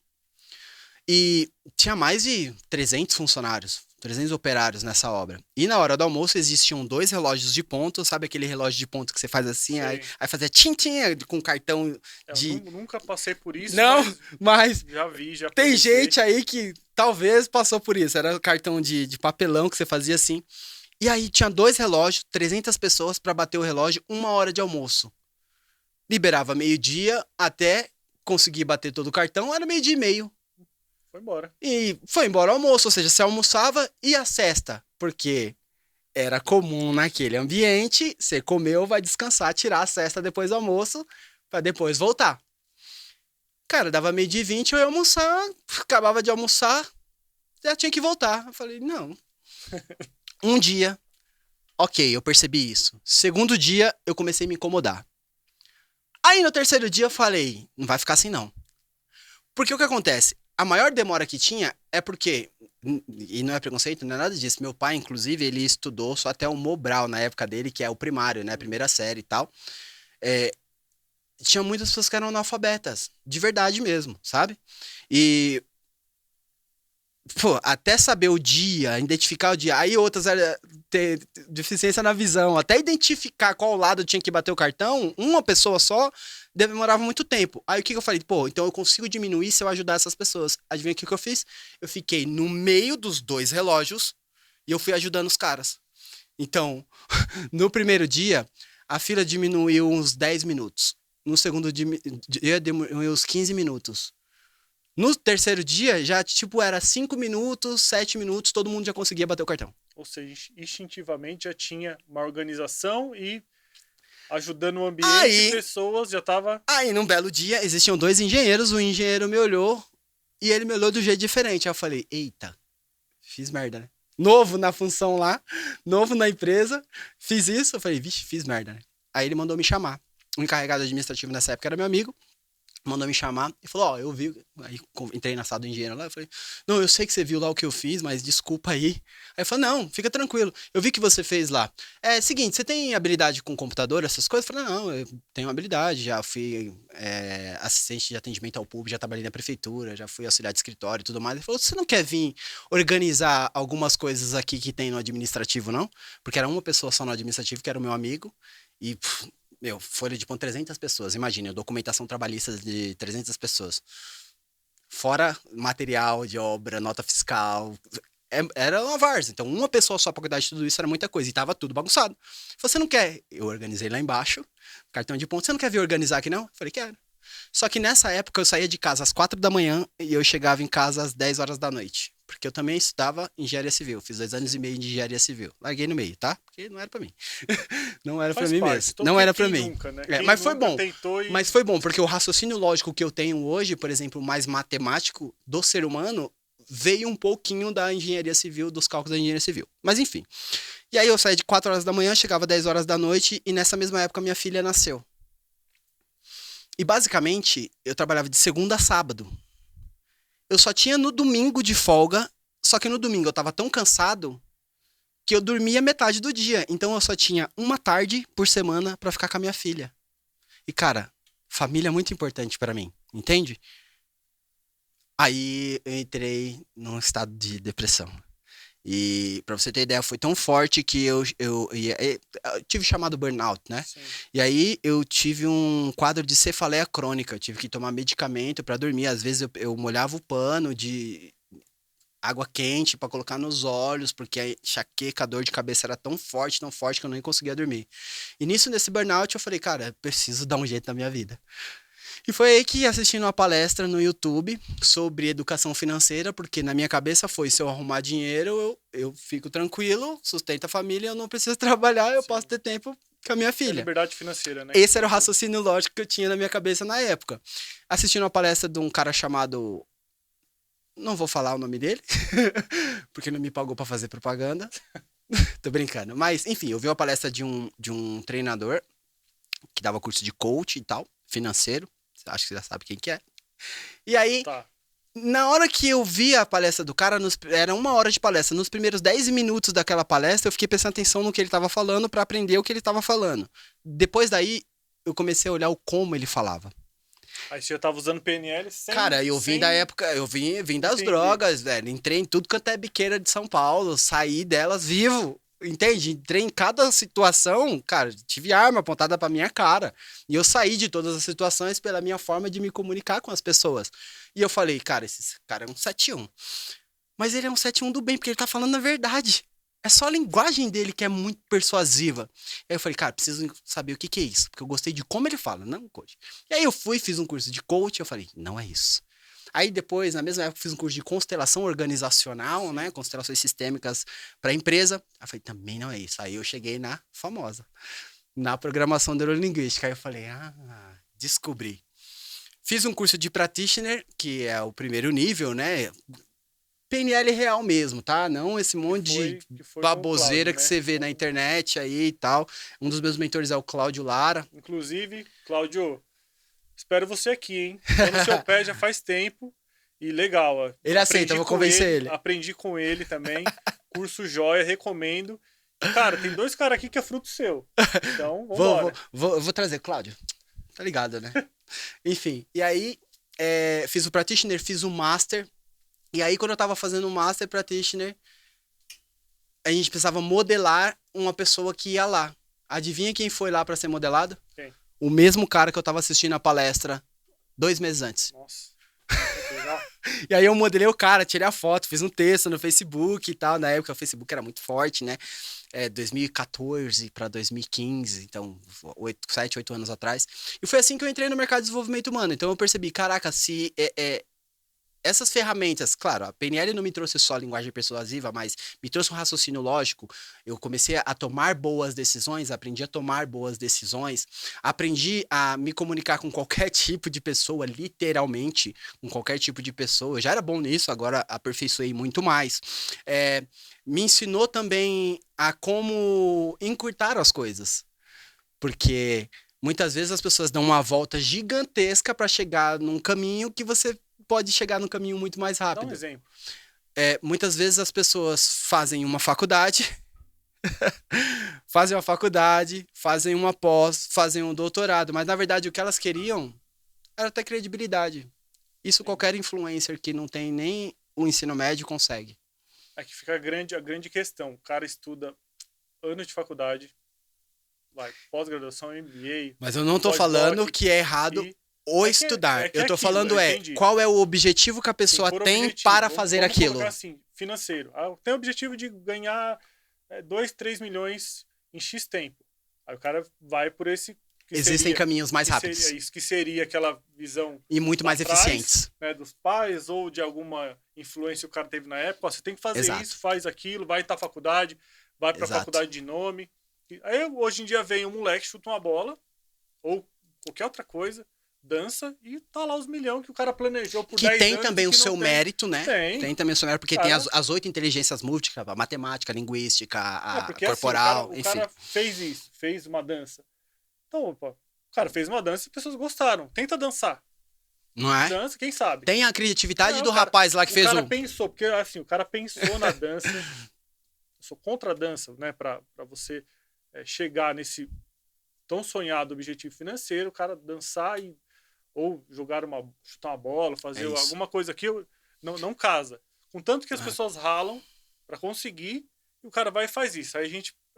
E tinha mais de 300 funcionários, 300 operários nessa obra. E na hora do almoço existiam 2 relógios de ponto, sabe aquele relógio de ponto que você faz assim, aí fazia tchim-tchim com cartão de... Eu nunca passei por isso, Não, mas já vi, já tem presenciei. gente aí que talvez passou por isso. Era cartão de papelão que você fazia assim. E aí tinha 2 relógios, 300 pessoas para bater o relógio, 1 hora de almoço. Liberava meio-dia até conseguir bater todo o cartão, era meio-dia e meio. Foi embora. E foi embora o almoço, ou seja, você almoçava e a cesta, porque era comum naquele ambiente, você comeu, vai descansar, tirar a cesta depois do almoço, para depois voltar. Cara, dava 12h20, eu ia almoçar, acabava de almoçar, já tinha que voltar. Eu falei, não. Um dia, ok, eu percebi isso. Segundo dia, eu comecei a me incomodar. Aí no terceiro dia eu falei, não vai ficar assim não. Porque o que acontece? A maior demora que tinha é porque, e não é preconceito, não é nada disso. Meu pai, inclusive, ele estudou só até o Mobral na época dele, que é o primário, né? Primeira série e tal. Tinha muitas pessoas que eram analfabetas, de verdade mesmo, sabe? E, pô, até saber o dia, identificar o dia. Aí outras eram ter deficiência na visão, até identificar qual lado tinha que bater o cartão, uma pessoa só demorava muito tempo. Aí o que eu falei? Pô, então eu consigo diminuir se eu ajudar essas pessoas. Adivinha o que eu fiz? Eu fiquei no meio dos 2 relógios e eu fui ajudando os caras. Então, no primeiro dia, a fila diminuiu uns 10 minutos. No segundo dia, diminuiu uns 15 minutos. No terceiro dia, já, tipo, era 5 minutos, 7 minutos, todo mundo já conseguia bater o cartão. Ou seja, instintivamente já tinha uma organização e ajudando o ambiente, pessoas, já tava... Aí, num belo dia, existiam 2 engenheiros, o engenheiro me olhou e ele me olhou do jeito diferente. Aí eu falei, eita, fiz merda, né? Novo na função lá, novo na empresa, fiz isso, eu falei, vixe, fiz merda, né? Aí ele mandou me chamar. O encarregado administrativo nessa época era meu amigo, mandou me chamar e falou, ó, eu vi, aí entrei na sala do engenheiro lá, eu falei, não, eu sei que você viu lá o que eu fiz, mas desculpa aí. Aí ele falou, não, fica tranquilo, eu vi que você fez lá. É seguinte, você tem habilidade com computador, essas coisas? Eu falei, não, eu tenho habilidade, já fui assistente de atendimento ao público, já trabalhei na prefeitura, já fui auxiliar de escritório e tudo mais. Ele falou, você não quer vir organizar algumas coisas aqui que tem no administrativo, não? Porque era uma pessoa só no administrativo, que era o meu amigo, e... folha de pão 300 pessoas, imagina, documentação trabalhista de 300 pessoas. Fora material de obra, nota fiscal, era uma várzea. Então, uma pessoa só pra cuidar de tudo isso era muita coisa, e tava tudo bagunçado. Você não quer? Eu organizei lá embaixo, cartão de ponto, você não quer vir organizar aqui não? Eu falei, quero. Só que nessa época eu saía de casa às 4 da manhã e eu chegava em casa às 10 horas da noite. Porque eu também estudava engenharia civil. Fiz 2 anos e meio de engenharia civil. Larguei no meio, tá? Porque não era pra mim. Não era pra mim mesmo. Não era pra mim. Nunca, né? Mas foi bom. E... Mas foi bom, porque o raciocínio lógico que eu tenho hoje, por exemplo, mais matemático do ser humano, veio um pouquinho da engenharia civil, dos cálculos da engenharia civil. Mas enfim. E aí eu saí de 4 horas da manhã, chegava 10 horas da noite, e nessa mesma época minha filha nasceu. E basicamente, eu trabalhava de segunda a sábado. Eu só tinha no domingo de folga, só que no domingo eu tava tão cansado que eu dormia metade do dia. Então eu só tinha uma tarde por semana pra ficar com a minha filha. E cara, família é muito importante pra mim, entende? Aí eu entrei num estado de depressão. E pra você ter ideia, foi tão forte que eu tive chamado burnout, né? Sim. E aí eu tive um quadro de cefaleia crônica, eu tive que tomar medicamento pra dormir. Às vezes eu molhava o pano de água quente pra colocar nos olhos, porque a enxaqueca, a dor de cabeça era tão forte que eu nem conseguia dormir. E nisso, nesse burnout, eu falei, cara, eu preciso dar um jeito na minha vida. E foi aí que, assistindo uma palestra no YouTube sobre educação financeira, porque na minha cabeça foi, se eu arrumar dinheiro, eu fico tranquilo, sustento a família, eu não preciso trabalhar, eu posso Sim. ter tempo com a minha É filha. liberdade financeira, né? Esse era o raciocínio lógico que eu tinha na minha cabeça na época. Assistindo uma palestra de um cara chamado... Não vou falar o nome dele, porque não me pagou pra fazer propaganda. Tô brincando. Mas, enfim, eu vi uma palestra de um treinador que dava curso de coach e tal, financeiro. Acho que você já sabe quem que é. E aí, Tá. na hora que eu vi a palestra do cara, era 1 hora de palestra. Nos primeiros 10 minutos daquela palestra, eu fiquei prestando atenção no que ele estava falando para aprender o que ele estava falando. Depois daí, eu comecei a olhar o como ele falava. Aí você já tava usando PNL sem... Cara, eu vim sem da época, eu vim das entender. drogas, velho. Entrei em tudo quanto é biqueira de São Paulo, saí delas vivo. Entende? Entrei em cada situação, cara, tive arma apontada pra minha cara. E eu saí de todas as situações pela minha forma de me comunicar com as pessoas. E eu falei, cara, esse cara é um 7-1. Mas ele é um 7-1 do bem, porque ele tá falando a verdade. É só a linguagem dele que é muito persuasiva. Aí eu falei, cara, preciso saber o que que é isso. Porque eu gostei de como ele fala, não coach. E aí eu fui, fiz um curso de coach, eu falei, não é isso. Aí depois, na mesma época, fiz um curso de constelação organizacional, né? Constelações sistêmicas para empresa. Aí eu falei, também não é isso. Aí eu cheguei na famosa, na programação neurolinguística. Aí eu falei, descobri. Fiz um curso de practitioner, que é o primeiro nível, né? PNL real mesmo, tá? Não esse monte de Que foi com o baboseira Cláudio, que né? você vê na internet aí e tal. Um dos meus mentores é o Cláudio Lara. Inclusive, Cláudio, espero você aqui, hein? Tô no seu pé já faz tempo. E legal, ó. Ele aceita, eu vou convencer ele. Aprendi com ele também. Curso joia, recomendo. Cara, tem 2 caras aqui que é fruto seu. Então, vambora. Vou trazer, Cláudio. Tá ligado, né? Enfim, e aí fiz o practitioner, fiz o master. E aí, quando eu tava fazendo o master practitioner, a gente precisava modelar uma pessoa que ia lá. Adivinha quem foi lá pra ser modelado? Quem? O mesmo cara que eu tava assistindo a palestra 2 meses antes. Nossa, que legal. E aí eu modelei o cara, tirei a foto, fiz um texto no Facebook e tal. Na época o Facebook era muito forte, né? 2014 para 2015, então 7, 8 anos atrás. E foi assim que eu entrei no mercado de desenvolvimento humano. Então eu percebi, caraca, se essas ferramentas, claro, a PNL não me trouxe só linguagem persuasiva, mas me trouxe um raciocínio lógico. Eu comecei a tomar boas decisões, aprendi a tomar boas decisões, aprendi a me comunicar com qualquer tipo de pessoa, literalmente, com qualquer tipo de pessoa. Eu já era bom nisso, agora aperfeiçoei muito mais. Me ensinou também a como encurtar as coisas, porque muitas vezes as pessoas dão uma volta gigantesca para chegar num caminho que você pode chegar no caminho muito mais Dá um rápido. exemplo. Muitas vezes as pessoas fazem uma faculdade, fazem uma pós, fazem um doutorado, mas na verdade o que elas queriam era ter credibilidade. Isso qualquer influencer que não tem nem o ensino médio consegue. Aqui fica a grande questão. O cara estuda anos de faculdade, vai, pós-graduação, MBA. Mas eu não tô falando que é errado ou estudar. Eu tô aquilo, falando entendi. qual é o objetivo que a pessoa tem objetivo, para fazer vamos aquilo. Colocar assim, financeiro. Tem o objetivo de ganhar 2, 3 milhões em X tempo. Aí o cara vai por esse... Existem caminhos mais rápidos. Seria isso que seria aquela visão... E muito mais eficientes. Né, dos pais ou de alguma influência que o cara teve na época. Ó, você tem que fazer isso, faz aquilo, vai estar faculdade, vai para a faculdade de nome. Aí hoje em dia vem um moleque, chuta uma bola ou qualquer outra coisa, dança e tá lá os milhões que o cara planejou por 10 anos. Que tem também o seu mérito, né? Tem também o seu mérito, porque tem as 8 inteligências múltiplas, a matemática, a linguística, a corporal, assim, enfim. O cara fez isso, fez uma dança. Então, opa, o cara fez uma dança e as pessoas gostaram. Tenta dançar. Não é? Dança, quem sabe? Tem a criatividade do rapaz lá que fez o... cara pensou, porque assim, o cara pensou na dança. Eu sou contra a dança, né? Pra você chegar nesse tão sonhado objetivo financeiro, o cara dançar ou chutar uma bola, fazer alguma coisa que não casa. Contanto que as pessoas ralam pra conseguir, e o cara vai e faz isso. Aí a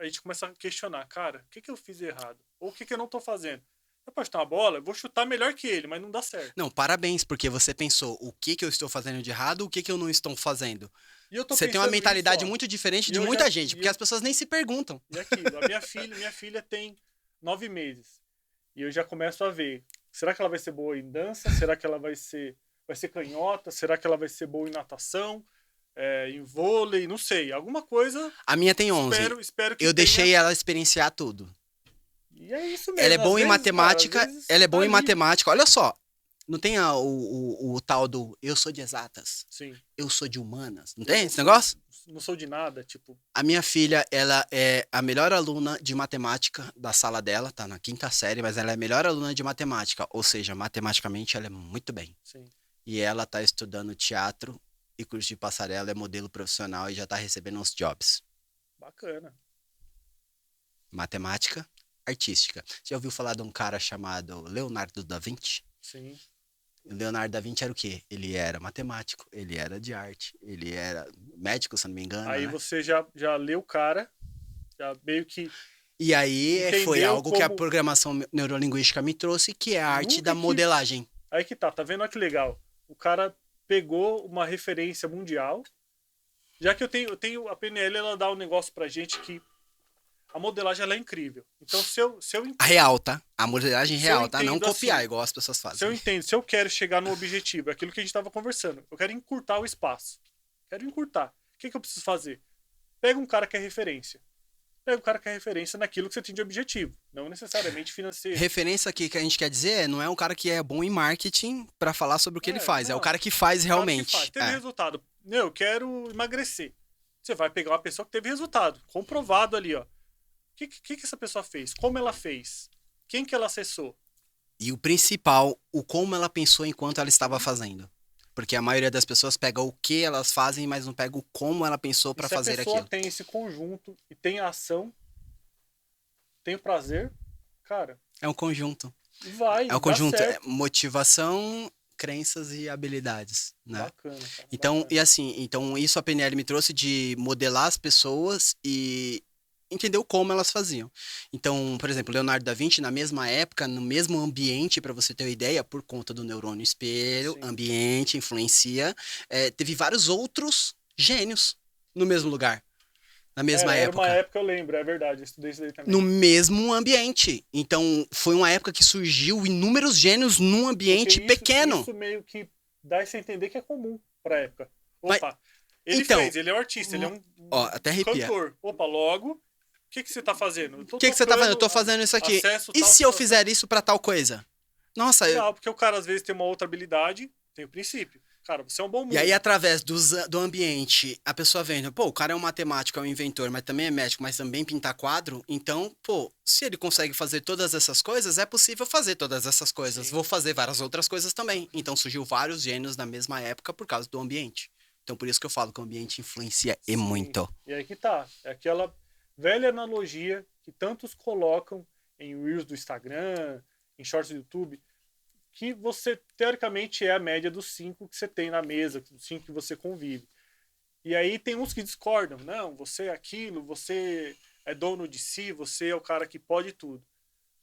gente começa a questionar, cara, o que eu fiz errado? Ou o que eu não tô fazendo? Eu posso chutar uma bola, eu vou chutar melhor que ele, mas não dá certo. Não, parabéns, porque você pensou o que eu estou fazendo de errado, o que eu não estou fazendo. E eu tô Você tem uma pensando isso, mentalidade ó. muito diferente E de eu muita já. gente, porque as pessoas nem se perguntam. E aquilo, minha filha tem 9 meses. E eu já começo a ver. Será que ela vai ser boa em dança? Será que ela vai ser canhota? Será que ela vai ser boa em natação? Em vôlei? Não sei. Alguma coisa. A minha tem 11. Espero que Eu tenha. deixei ela experienciar tudo. E é isso Ela é mesmo. Às boa em vezes, cara, às matemática, vezes ela é tá boa em ali. matemática. Olha só, não tem o tal do eu sou de exatas, Sim. eu sou de humanas. Não tem esse negócio? Não sou de nada, tipo. A minha filha, ela é a melhor aluna de matemática da sala dela, tá na 5ª série, mas ela é a melhor aluna de matemática, ou seja, matematicamente ela é muito bem. Sim. E ela tá estudando teatro e curso de passarela, é modelo profissional e já tá recebendo uns jobs. Bacana. Matemática, artística. Já ouviu falar de um cara chamado Leonardo da Vinci? Sim. O Leonardo da Vinci era o quê? Ele era matemático, ele era de arte, ele era médico, se não me engano, Aí né? você já leu o cara, já meio que E aí foi entendeu algo que a como. programação neurolinguística me trouxe, que é a arte da Nunca que. modelagem. Aí que tá vendo? Olha que legal. O cara pegou uma referência mundial. Já que eu tenho a PNL, ela dá um negócio pra gente que a modelagem ela é incrível. Então, A real, tá? A modelagem se eu real, tá? Não entendo copiar, assim, igual as pessoas se eu fazem. entendo, se eu quero chegar no objetivo, é aquilo que a gente estava conversando, eu quero encurtar o espaço. Quero encurtar. O que eu preciso fazer? Pega um cara que é referência. Pega um cara que é referência naquilo que você tem de objetivo, não necessariamente financeiro. Referência aqui que a gente quer dizer não é um cara que é bom em marketing pra falar sobre o que ele faz, é o Não. cara que faz O cara que realmente. faz. Teve resultado. Eu quero emagrecer. Você vai pegar uma pessoa que teve resultado, comprovado ali, ó. O que essa pessoa fez? Como ela fez? Quem que ela acessou? E o principal, o como ela pensou enquanto ela estava fazendo. Porque a maioria das pessoas pega o que elas fazem, mas não pega o como ela pensou E pra se a fazer pessoa aquilo. tem esse conjunto e tem a ação, tem o prazer, cara, É um conjunto. É vai, um dá conjunto, certo. motivação, crenças e habilidades, né? Bacana, cara. Então, Bacana. e assim, então isso a PNL me trouxe de modelar as pessoas e entender como elas faziam. Então, por exemplo, Leonardo da Vinci, na mesma época, no mesmo ambiente, para você ter uma ideia, por conta do neurônio espelho, Sim. ambiente influencia, teve vários outros gênios no mesmo lugar, na mesma Era uma época. época, eu lembro, é verdade, eu estudei isso daí também. No mesmo ambiente. Então, foi uma época que surgiu inúmeros gênios num ambiente Porque pequeno. isso meio que dá a entender que é comum pra época. Mas, Opa, ele então, fez, ele é um artista, ele é um ó, até arrepia. cantor. Opa, logo, o que você tá fazendo? Eu tô O que você tá fazendo? Eu tô tocando, fazendo isso aqui. acesso E tal se eu situação. fizer isso pra tal coisa? Nossa, Legal, porque o cara às vezes tem uma outra habilidade, tem o princípio. Cara, você é um bom músico. E aí, através do ambiente, a pessoa vendo, pô, o cara é um matemático, é um inventor, mas também é médico, mas também pinta quadro. Então, pô, se ele consegue fazer todas essas coisas, é possível fazer todas essas coisas. Sim. Vou fazer várias outras coisas também. Então, surgiu vários gênios na mesma época por causa do ambiente. Então, por isso que eu falo que o ambiente influencia e Sim. muito. E aí que tá. É aquela velha analogia que tantos colocam em Reels do Instagram, em Shorts do YouTube, que você, teoricamente, é a média dos 5 que você tem na mesa, dos 5 que você convive. E aí tem uns que discordam. Não, você é aquilo, você é dono de si, você é o cara que pode tudo.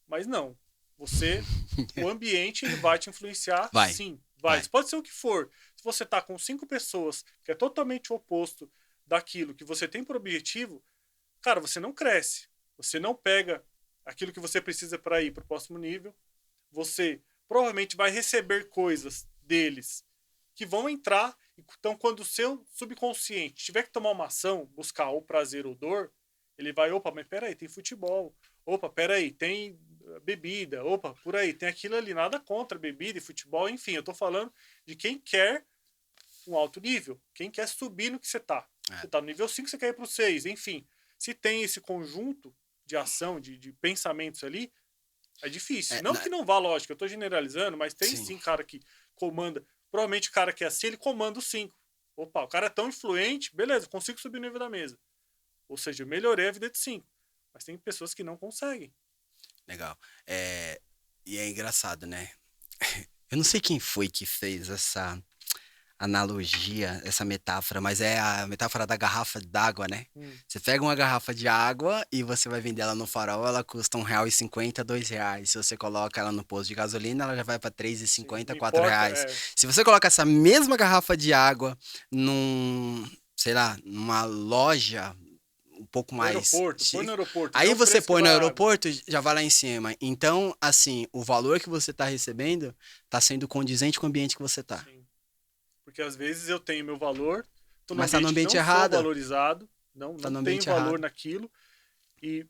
Mas não. O ambiente ele vai te influenciar, Vai. sim. Vai. Pode ser o que for. Se você tá com 5 pessoas que é totalmente o oposto daquilo que você tem por objetivo, cara, você não cresce. Você não pega aquilo que você precisa para ir para o próximo nível. Você provavelmente vai receber coisas deles que vão entrar. Então, quando o seu subconsciente tiver que tomar uma ação, buscar ou prazer ou dor, ele vai, opa, mas peraí, tem futebol. Opa, peraí, tem bebida. Opa, por aí, tem aquilo ali. Nada contra bebida e futebol. Enfim, eu tô falando de quem quer um alto nível. Quem quer subir no que você tá. Você tá no nível 5, você quer ir pro 6. Enfim, se tem esse conjunto de ação, de pensamentos ali, é difícil. Não que não vá, lógico, eu tô generalizando, mas tem sim cara que comanda. Provavelmente o cara que é assim, ele comanda os 5. Opa, o cara é tão influente, beleza, consigo subir o nível da mesa. Ou seja, eu melhorei a vida de 5. Mas tem pessoas que não conseguem. Legal. E é engraçado, né? Eu não sei quem foi que fez analogia, essa metáfora, mas é a metáfora da garrafa d'água, né? Hum. Você pega uma garrafa de água e você vai vender ela no farol, ela custa R$1,50, R$2. Se você coloca ela no posto de gasolina, ela já vai para Sim, R$3,50, não importa, R$4. Se você coloca essa mesma garrafa de água sei lá, numa loja um pouco no mais aeroporto, põe no chique, aeroporto, vê aí o você preço que põe no vai a água. aeroporto, já vai lá em cima. Então, assim, o valor que você está recebendo está sendo condizente com o ambiente que você está. Sim. Porque às vezes eu tenho meu valor, tô num Mas está no ambiente que ambiente não sou errado. valorizado, não, Está não no tenho ambiente valor errado. naquilo. E,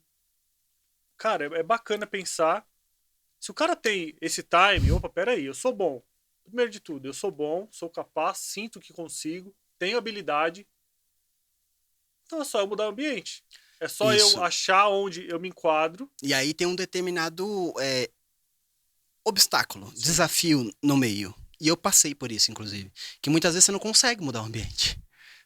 cara, é bacana pensar. Se o cara tem esse time, opa, peraí, eu sou bom. Primeiro de tudo, eu sou bom, sou capaz, sinto que consigo, tenho habilidade. Então é só eu mudar o ambiente. É só eu Isso. achar onde eu me enquadro. E aí tem um determinado obstáculo, Sim, desafio no meio. E eu passei por isso, inclusive. Que muitas vezes você não consegue mudar o ambiente.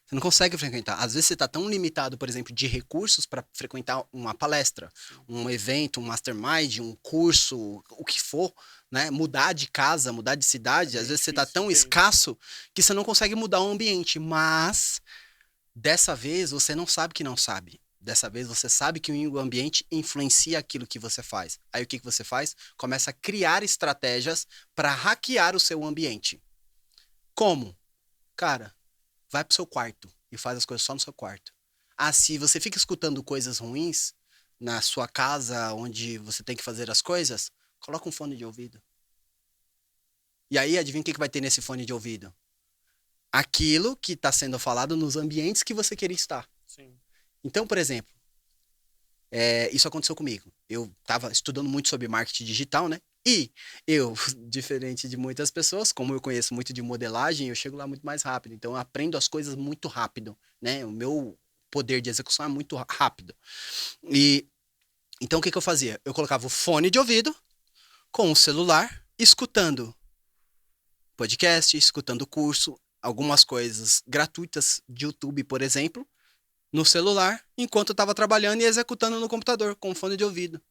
Você não consegue frequentar. Às vezes você está tão limitado, por exemplo, de recursos para frequentar uma palestra, sim. um evento, um mastermind, um curso, o que for, né? Mudar de casa, mudar de É cidade. Às bem vezes você está difícil, tão entendo. escasso que você não consegue mudar o ambiente. Mas dessa vez você não sabe que não sabe. Dessa vez você sabe que o ambiente influencia aquilo que você faz. Aí o que você faz? Começa a criar estratégias para hackear o seu ambiente. Como? Cara, vai pro seu quarto e faz as coisas só no seu quarto. Ah, se você fica escutando coisas ruins na sua casa, onde você tem que fazer as coisas, coloca um fone de ouvido. E aí, adivinha o que vai ter nesse fone de ouvido? Aquilo que está sendo falado nos ambientes que você queria estar. Sim, Então, por exemplo, isso aconteceu comigo. Eu estava estudando muito sobre marketing digital, né? E eu, diferente de muitas pessoas, como eu conheço muito de modelagem, eu chego lá muito mais rápido. Então, eu aprendo as coisas muito rápido, né? O meu poder de execução é muito rápido. E então, o que que eu fazia? Eu colocava o fone de ouvido com o celular, escutando podcast, escutando curso, algumas coisas gratuitas de YouTube, por exemplo, no celular, enquanto eu estava trabalhando e executando no computador com o fone de ouvido.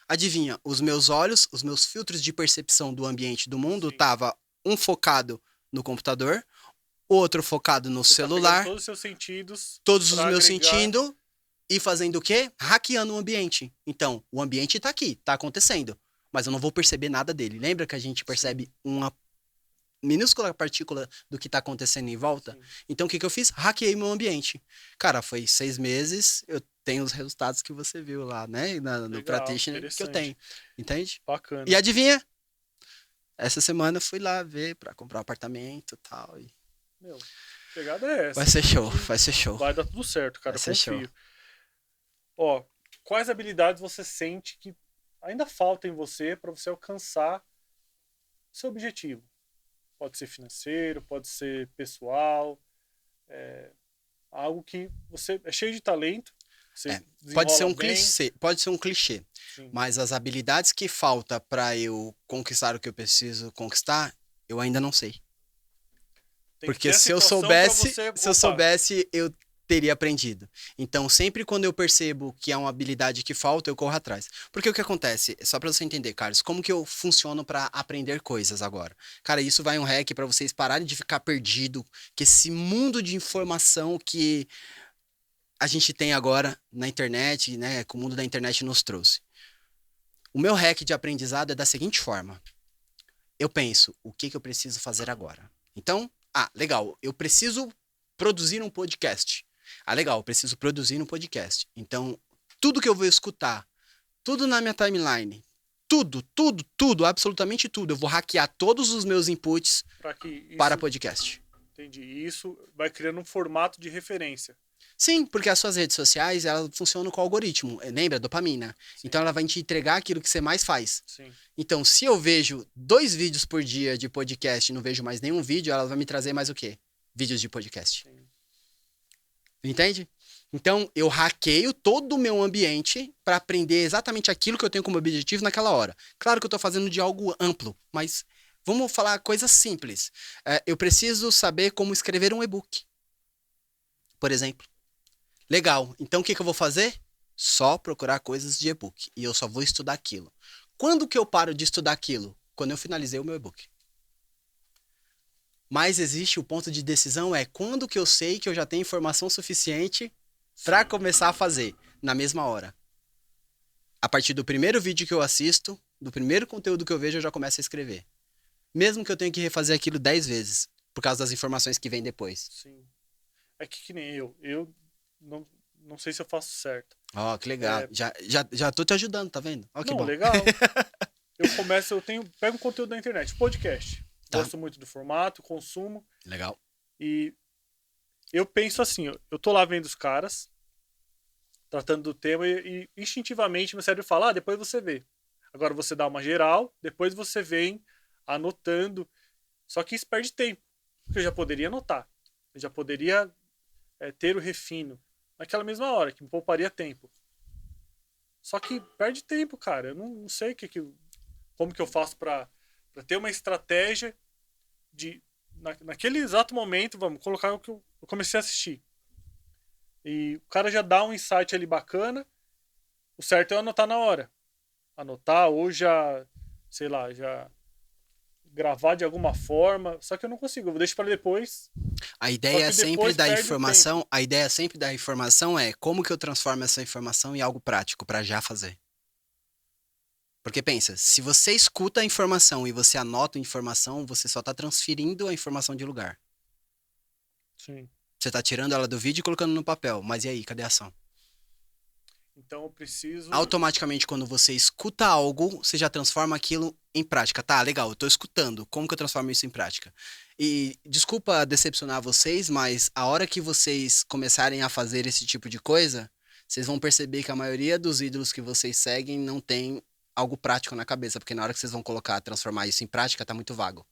Adivinha, os meus olhos, os meus filtros de percepção do ambiente do mundo sim. tava um focado no computador, outro focado no Você tá pegando celular, todos os seus sentidos todos os para meus agregar. sentindo e fazendo o quê? Hackeando o ambiente. Então, o ambiente tá aqui, tá acontecendo, mas eu não vou perceber nada dele. Lembra que a gente Sim, percebe uma minúscula partícula do que tá acontecendo em volta? sim. Então, o que que eu fiz? Hackeei meu ambiente. Cara, foi 6 meses, eu tenho os resultados que você viu lá, né? No Legal, practitioner que eu interessante. tenho. Entende? E Bacana. adivinha? Essa semana eu fui lá ver pra comprar um apartamento e tal. E Meu, a pegada é vai essa. ser Tem show, que. vai ser show, Vai dar tudo certo, vai cara. ser show. Confio. Ó, quais habilidades você sente que ainda falta em você para você alcançar seu objetivo? Pode ser financeiro, pode ser pessoal, algo que você é cheio de talento, você É, pode ser desenrola um bem. clichê, pode ser um clichê, Sim. mas as habilidades que falta para eu conquistar o que eu preciso conquistar, eu ainda não sei. Tem que ter Porque a situação para você. se eu Opa, soubesse, eu teria aprendido. Então, sempre quando eu percebo que é uma habilidade que falta, eu corro atrás. Porque o que acontece, só para você entender, Carlos, como que eu funciono para aprender coisas agora? Cara, isso vai um hack para vocês pararem de ficar perdido, que esse mundo de informação que a gente tem agora na internet, né, que o mundo da internet nos trouxe. O meu hack de aprendizado é da seguinte forma: eu penso, o que que eu preciso fazer agora? Então, legal, eu preciso produzir um podcast. Ah, legal, eu preciso produzir um podcast. Então, tudo que eu vou escutar, tudo na minha timeline, tudo, absolutamente tudo, eu vou hackear todos os meus inputs para que para isso. podcast. Entendi. E isso vai criando um formato de referência. Sim, porque as suas redes sociais, elas funcionam com o algoritmo. Lembra? Dopamina. Sim, Então ela vai te entregar aquilo que você mais faz. sim, Então, se eu vejo 2 vídeos por dia de podcast e não vejo mais nenhum vídeo, ela vai me trazer mais o quê? Vídeos de podcast. sim. Entende? Então, eu hackeio todo o meu ambiente para aprender exatamente aquilo que eu tenho como objetivo naquela hora. Claro que eu estou fazendo de algo amplo, mas vamos falar coisas simples. Eu preciso saber como escrever um e-book, por exemplo. Legal. Então, o que que eu vou fazer? Só procurar coisas de e-book. E eu só vou estudar aquilo. Quando que eu paro de estudar aquilo? Quando eu finalizei o meu e-book. Mas existe o ponto de decisão é quando que eu sei que eu já tenho informação suficiente para começar a fazer na mesma hora. A partir do primeiro vídeo que eu assisto, do primeiro conteúdo que eu vejo, eu já começo a escrever. Mesmo que eu tenha que refazer aquilo 10 vezes, por causa das informações que vêm depois. Sim. É que nem eu. Eu não sei se eu faço certo. Ó, que legal. É, Já tô te ajudando, tá vendo? Ó, que não, bom. legal. Pego conteúdo da internet, podcast. Tá. Gosto muito do formato, consumo. Legal. E eu penso assim, eu tô lá vendo os caras, tratando do tema, e instintivamente meu cérebro fala, depois você vê. Agora você dá uma geral, depois você vem anotando. Só que isso perde tempo, porque eu já poderia anotar. Eu já poderia ter o refino naquela mesma hora, que me pouparia tempo. Só que perde tempo, cara. Eu não sei como que eu faço para ter uma estratégia de naquele exato momento, vamos colocar o que eu comecei a assistir. E o cara já dá um insight ali bacana. O certo é eu anotar na hora. Anotar ou já, sei lá, já gravar de alguma forma. Só que eu não consigo, eu deixo para depois. A Só ideia que sempre depois da perde o informação, tempo. a ideia sempre da informação é como que eu transformo essa informação em algo prático para já fazer. Porque pensa, se você escuta a informação e você anota a informação, você só está transferindo a informação de lugar. Sim. Você está tirando ela do vídeo e colocando no papel. Mas e aí, cadê a ação? Então eu preciso. Automaticamente, quando você escuta algo, você já transforma aquilo em prática. Tá, legal, eu tô escutando. Como que eu transformo isso em prática? E desculpa decepcionar vocês, mas a hora que vocês começarem a fazer esse tipo de coisa, vocês vão perceber que a maioria dos ídolos que vocês seguem não tem algo prático na cabeça, porque na hora que vocês vão colocar, transformar isso em prática, tá muito vago.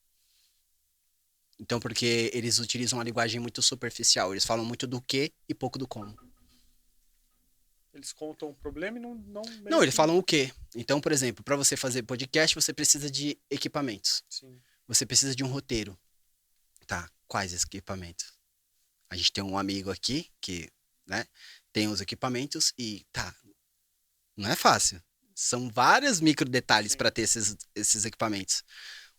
Então, porque eles utilizam uma linguagem muito superficial, eles falam muito do que e pouco do como. Eles contam o problema e Não, meio eles que. falam o quê? Então, por exemplo, para você fazer podcast, você precisa de equipamentos. Sim. Você precisa de um roteiro. Tá, quais equipamentos? A gente tem um amigo aqui que, né, tem os equipamentos e, tá, não é fácil. São vários micro detalhes Sim. para ter esses equipamentos.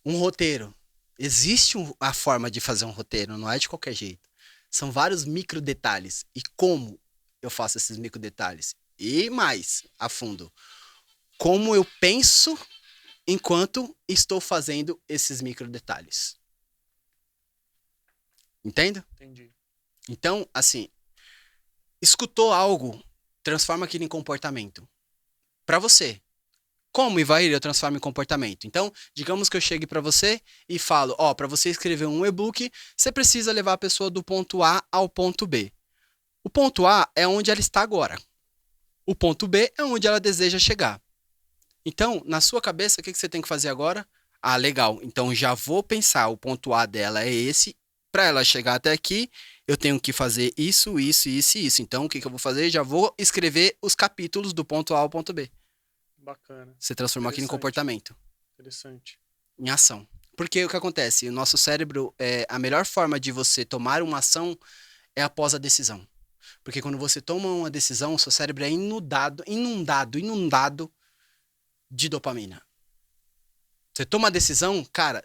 Um roteiro. Existe a forma de fazer um roteiro, não é de qualquer jeito. São vários micro detalhes. E como eu faço esses micro detalhes? E mais a fundo, como eu penso enquanto estou fazendo esses micro detalhes. Entende? Entendi. Então, assim, escutou algo, transforma aquilo em comportamento. Para você. Como, Ivair, eu transformo em comportamento? Então, digamos que eu chegue para você e falo, para você escrever um e-book, você precisa levar a pessoa do ponto A ao ponto B. O ponto A é onde ela está agora. O ponto B é onde ela deseja chegar. Então, na sua cabeça, o que você tem que fazer agora? Ah, legal. Então, já vou pensar, o ponto A dela é esse. Para ela chegar até aqui, eu tenho que fazer isso, isso, isso e isso. Então, o que eu vou fazer? Já vou escrever os capítulos do ponto A ao ponto B. Bacana. Você transformou aquilo em comportamento. Interessante. Em ação. Porque o que acontece? O nosso cérebro, a melhor forma de você tomar uma ação é após a decisão. Porque quando você toma uma decisão, o seu cérebro é inundado de dopamina. Você toma a decisão, cara,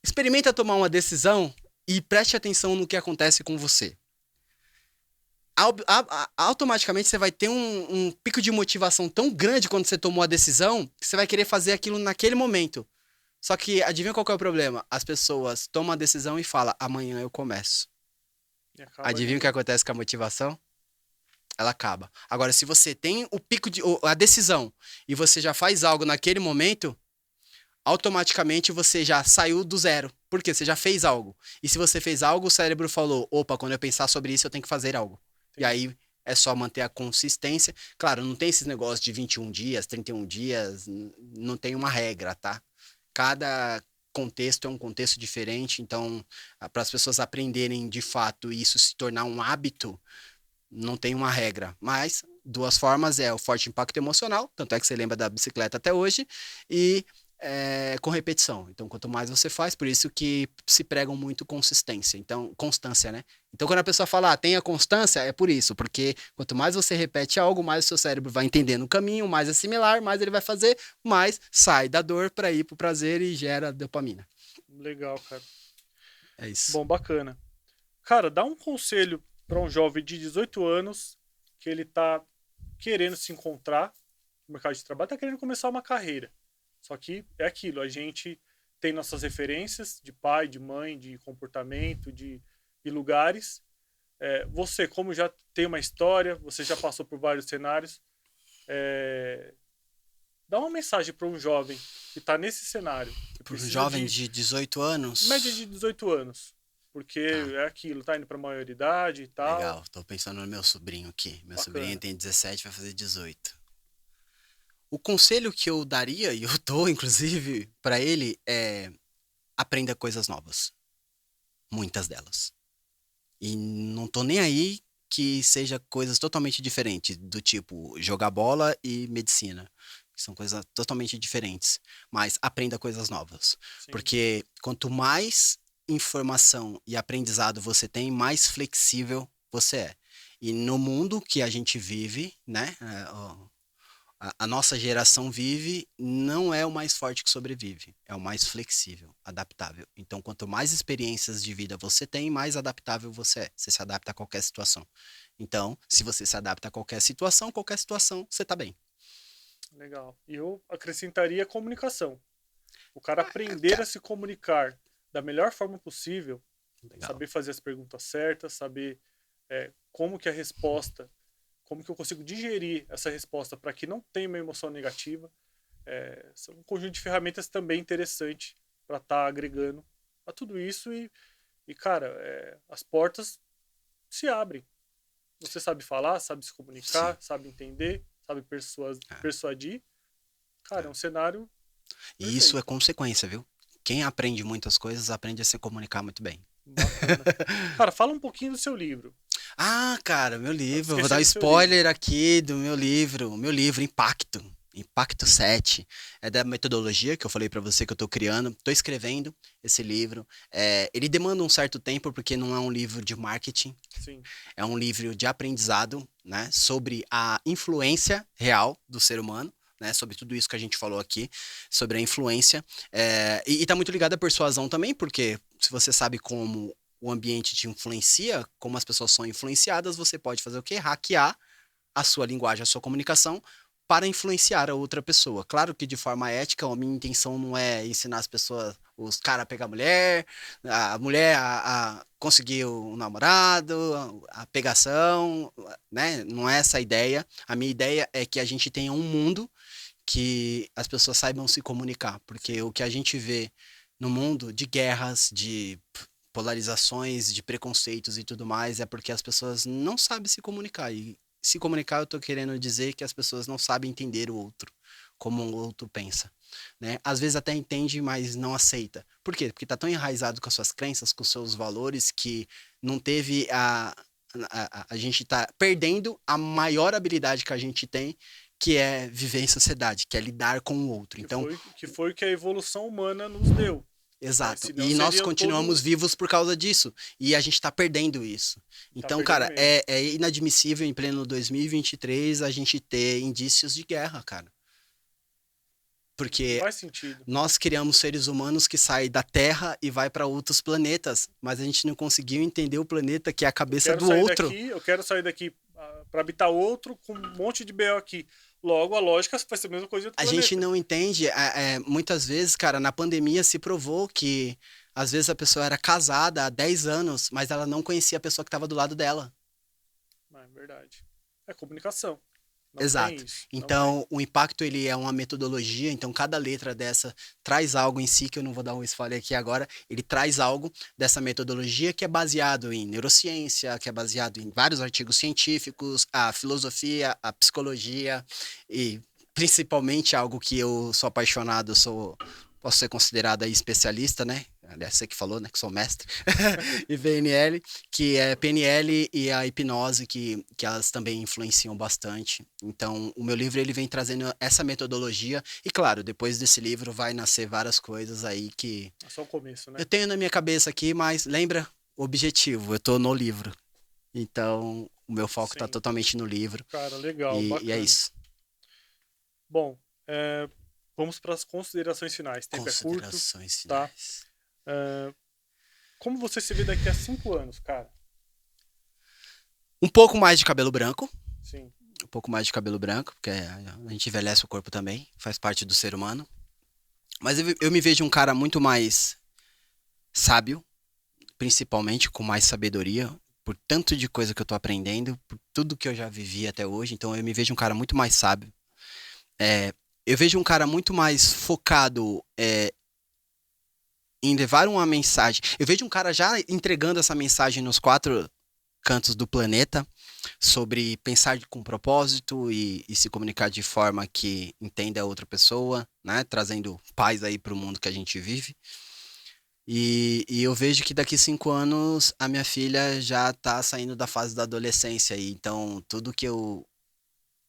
experimenta tomar uma decisão e preste atenção no que acontece com você. Automaticamente você vai ter um pico de motivação tão grande quando você tomou a decisão que você vai querer fazer aquilo naquele momento. Só que adivinha qual que é o problema? As pessoas tomam a decisão e falam, amanhã eu começo. Adivinha o que acontece com a motivação? Ela acaba. Agora, se você tem o pico de a decisão e você já faz algo naquele momento, automaticamente você já saiu do zero. Por quê? Você já fez algo. E se você fez algo, o cérebro falou, opa, quando eu pensar sobre isso, eu tenho que fazer algo. Entendi. E aí é só manter a consistência. Claro, não tem esses negócios de 21 dias, 31 dias, não tem uma regra, tá? Cada contexto é um contexto diferente, então, para as pessoas aprenderem de fato e isso se tornar um hábito, não tem uma regra. Mas, duas formas é o forte impacto emocional, tanto é que você lembra da bicicleta até hoje, e com repetição. Então, quanto mais você faz, por isso que se pregam muito consistência. Então, constância, né? Então, quando a pessoa fala, tenha constância, é por isso. Porque quanto mais você repete algo, mais o seu cérebro vai entendendo o caminho, mais é similar, mais ele vai fazer, mais sai da dor para ir pro prazer e gera dopamina. Legal, cara. É isso. Bom, bacana. Cara, dá um conselho para um jovem de 18 anos que ele tá querendo se encontrar no mercado de trabalho, tá querendo começar uma carreira. Só que é aquilo, a gente tem nossas referências de pai, de mãe, de comportamento, de lugares. Você, como já tem uma história, você já passou por vários cenários, é, dá uma mensagem para um jovem que está nesse cenário, que Por um precisa jovem de de 18 média anos. de 18 anos, porque Tá, é aquilo, tá indo para maioridade e tal, legal. Tô pensando no meu sobrinho aqui. Meu sobrinho bacana. tem 17, vai fazer 18. O conselho que eu daria, e eu dou, inclusive, pra ele, é aprenda coisas novas. Muitas delas. E não tô nem aí que seja coisas totalmente diferentes, do tipo jogar bola e medicina. Que são coisas totalmente diferentes. Mas aprenda coisas novas. Sim, Porque quanto mais informação e aprendizado você tem, mais flexível você é. E no mundo que a gente vive, né? A nossa geração vive, não é o mais forte que sobrevive, é o mais flexível, adaptável. Então, quanto mais experiências de vida você tem, mais adaptável você é. Você se adapta a qualquer situação. Então, se você se adapta a qualquer situação, você tá bem. legal. E eu acrescentaria comunicação. O cara É, aprender a se comunicar da melhor forma possível, legal. saber fazer as perguntas certas, saber como que a resposta, como que eu consigo digerir essa resposta para que não tenha uma emoção negativa. São um conjunto de ferramentas também interessante para estar agregando a tudo isso e cara, as portas se abrem. Você sabe falar, sabe se Sim. comunicar, sabe entender, sabe É, persuadir. Cara, é é. um cenário E isso é perfeito. consequência, viu? Quem aprende muitas coisas aprende a se comunicar muito bem. Bacana. Cara, fala um pouquinho do seu livro. Ah, cara, meu Eu livro, eu vou dar esqueci um do seu livro. spoiler aqui do meu livro Impacto, Impacto 7, é da metodologia que eu falei pra você que eu tô criando, tô escrevendo esse livro, ele demanda um certo tempo porque não é um livro de marketing, Sim, é um livro de aprendizado, né, sobre a influência real do ser humano, né, sobre tudo isso que a gente falou aqui, sobre a influência, e tá muito ligado à persuasão também, porque se você sabe como o ambiente te influencia, como as pessoas são influenciadas, você pode fazer o quê? Hackear a sua linguagem, a sua comunicação para influenciar a outra pessoa. Claro que de forma ética, a minha intenção não é ensinar as pessoas, os caras a pegar a mulher a conseguir o namorado, a pegação, né? Não é essa a ideia. A minha ideia é que a gente tenha um mundo que as pessoas saibam se comunicar, porque sim. o que a gente vê no mundo de guerras, de polarizações, de preconceitos e tudo mais, é porque as pessoas não sabem se comunicar. E se comunicar, eu tô querendo dizer que as pessoas não sabem entender o outro, como o outro pensa, né? Às vezes até entende, mas não aceita. Por quê? Porque tá tão enraizado com as suas crenças, com os seus valores, que não teve a gente tá perdendo a maior habilidade que a gente tem, que é viver em sociedade, que é lidar com o outro. Então, Que foi o que a evolução humana nos deu. Né? exato. Senão E nós seria continuamos todo. vivos por causa disso. E a gente tá perdendo isso. Tá Então, perdendo cara, mesmo. é inadmissível em pleno 2023 a gente ter indícios de guerra, cara. Não Porque faz sentido. nós criamos seres humanos que saem da Terra e vai para outros planetas, mas a gente não conseguiu entender o planeta que é a cabeça do outro. Eu quero sair daqui para habitar outro com um monte de BO aqui. Logo, a lógica vai ser a mesma coisa em outro A gente planeta. não entende, muitas vezes, cara, na pandemia se provou que às vezes a pessoa era casada há 10 anos, mas ela não conhecia a pessoa que estava do lado dela. É verdade. É comunicação. Não tem Exato. isso. Não tem. Então, o impacto ele é uma metodologia, então cada letra dessa traz algo em si, que eu não vou dar um spoiler aqui agora, ele traz algo dessa metodologia que é baseado em neurociência, que é baseado em vários artigos científicos, a filosofia, a psicologia e principalmente algo que eu sou apaixonado, posso ser considerado aí especialista, né? Aliás, você que falou, né, que sou mestre, e PNL, que é PNL e a hipnose, que elas também influenciam bastante. Então, o meu livro ele vem trazendo essa metodologia, e claro, depois desse livro vai nascer várias coisas aí que É só o começo, eu né? tenho na minha cabeça aqui, mas lembra o objetivo, eu tô no livro. Então, o meu foco tá Sim. totalmente no livro, Cara, legal, e é bacana. isso. Bom, vamos para as considerações finais. Tempo é curto, Considerações tá? finais. É, Como você se vê daqui a 5 anos, cara? Um pouco mais de cabelo branco. Sim. Um pouco mais de cabelo branco, porque a gente envelhece o corpo também, faz parte do ser humano. Mas eu me vejo um cara muito mais sábio, principalmente com mais sabedoria, por tanto de coisa que eu tô aprendendo, por tudo que eu já vivi até hoje. Então eu me vejo um cara muito mais sábio. Eu vejo um cara muito mais focado em levar uma mensagem. Eu vejo um cara já entregando essa mensagem nos 4 cantos do planeta sobre pensar com propósito e se comunicar de forma que entenda a outra pessoa, né? Trazendo paz aí para o mundo que a gente vive. E eu vejo que daqui 5 anos a minha filha já tá saindo da fase da adolescência. E então tudo que eu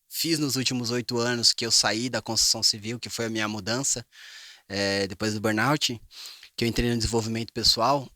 fiz nos últimos 8 anos, que eu saí da construção civil, que foi a minha mudança, depois do burnout, que eu entrei no desenvolvimento pessoal,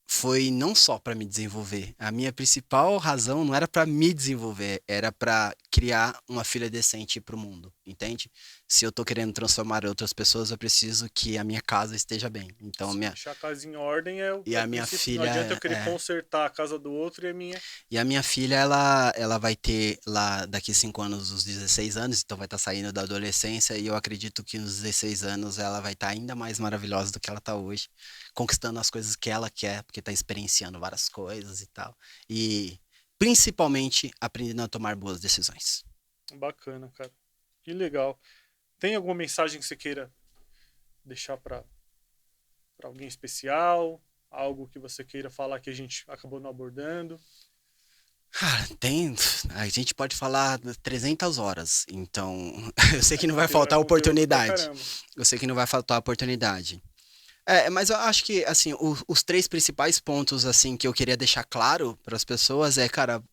foi não só para me desenvolver. A minha principal razão não era para me desenvolver, era para criar uma filha decente para o mundo, entende? Se eu tô querendo transformar outras pessoas, eu preciso que a minha casa esteja bem. Então, Se deixar a casa em ordem é e é o a minha princípio. Não filha, adianta eu querer consertar a casa do outro e a minha. e a minha filha, ela vai ter lá daqui 5 anos os 16 anos, então vai estar saindo da adolescência, e eu acredito que nos 16 anos ela vai estar ainda mais maravilhosa do que ela está hoje, conquistando as coisas que ela quer, porque está experienciando várias coisas e tal. E principalmente aprendendo a tomar boas decisões. Bacana, cara. Que legal. Tem alguma mensagem que você queira deixar para alguém especial? Algo que você queira falar que a gente acabou não abordando? Cara, a gente pode falar 300 horas, então eu sei que não vai Porque é faltar conteúdo pra oportunidade. caramba. Eu sei que não vai faltar oportunidade. Mas eu acho que, assim, os 3 principais pontos, assim, que eu queria deixar claro para as pessoas cara,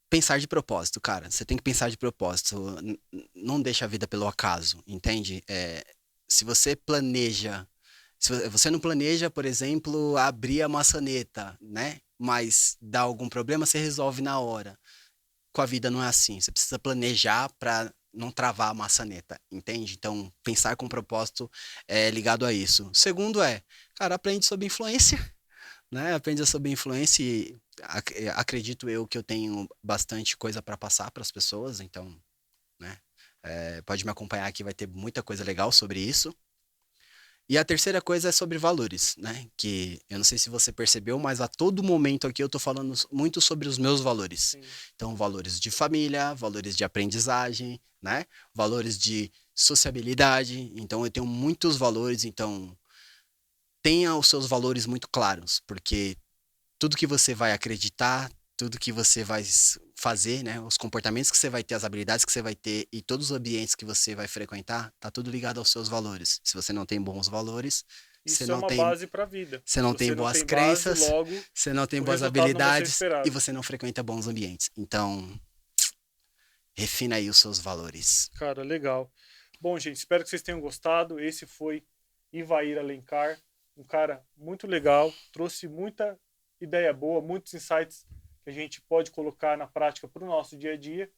pensar de propósito, cara. Você tem que pensar de propósito. Não deixa a vida pelo acaso, entende? Se você planeja, se você não planeja, por exemplo, abrir a maçaneta, né? Mas dá algum problema, você resolve na hora. Com a vida não é assim. Você precisa planejar para não travar a maçaneta, entende? Então, pensar com propósito é ligado a isso. Segundo cara, aprende sobre influência, né? Aprende sobre influência e acredito eu que eu tenho bastante coisa para passar para as pessoas, então, né? Pode me acompanhar aqui, vai ter muita coisa legal sobre isso. E a terceira coisa é sobre valores, né? Que eu não sei se você percebeu, mas a todo momento aqui eu tô falando muito sobre os meus valores. Sim. Então, valores de família, valores de aprendizagem, né? Valores de sociabilidade. Então, eu tenho muitos valores. Então, tenha os seus valores muito claros, porque tudo que você vai acreditar, tudo que você vai fazer, né? Os comportamentos que você vai ter, as habilidades que você vai ter e todos os ambientes que você vai frequentar, tá tudo ligado aos seus valores. Se você não tem bons valores, você Isso é não uma tem, base para a vida. você Se não tem você não boas tem base, crenças, logo você não tem o boas resultado não vai ser habilidades e esperado. você não frequenta bons ambientes. Então, refina aí os seus valores. Cara, legal. Bom, gente, espero que vocês tenham gostado. Esse foi Ivair Alencar, um cara muito legal, trouxe muita ideia boa, muitos insights que a gente pode colocar na prática para o nosso dia a dia.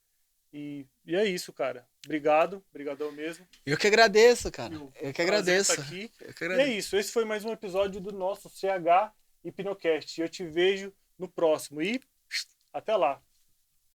E é isso, cara. Obrigado, brigadão mesmo. Eu que agradeço, cara. E o Eu que prazer agradeço. tá aqui. Eu que E é agradeço. isso, esse foi mais um episódio do nosso CH Hipnocast. E eu te vejo no próximo. E até lá.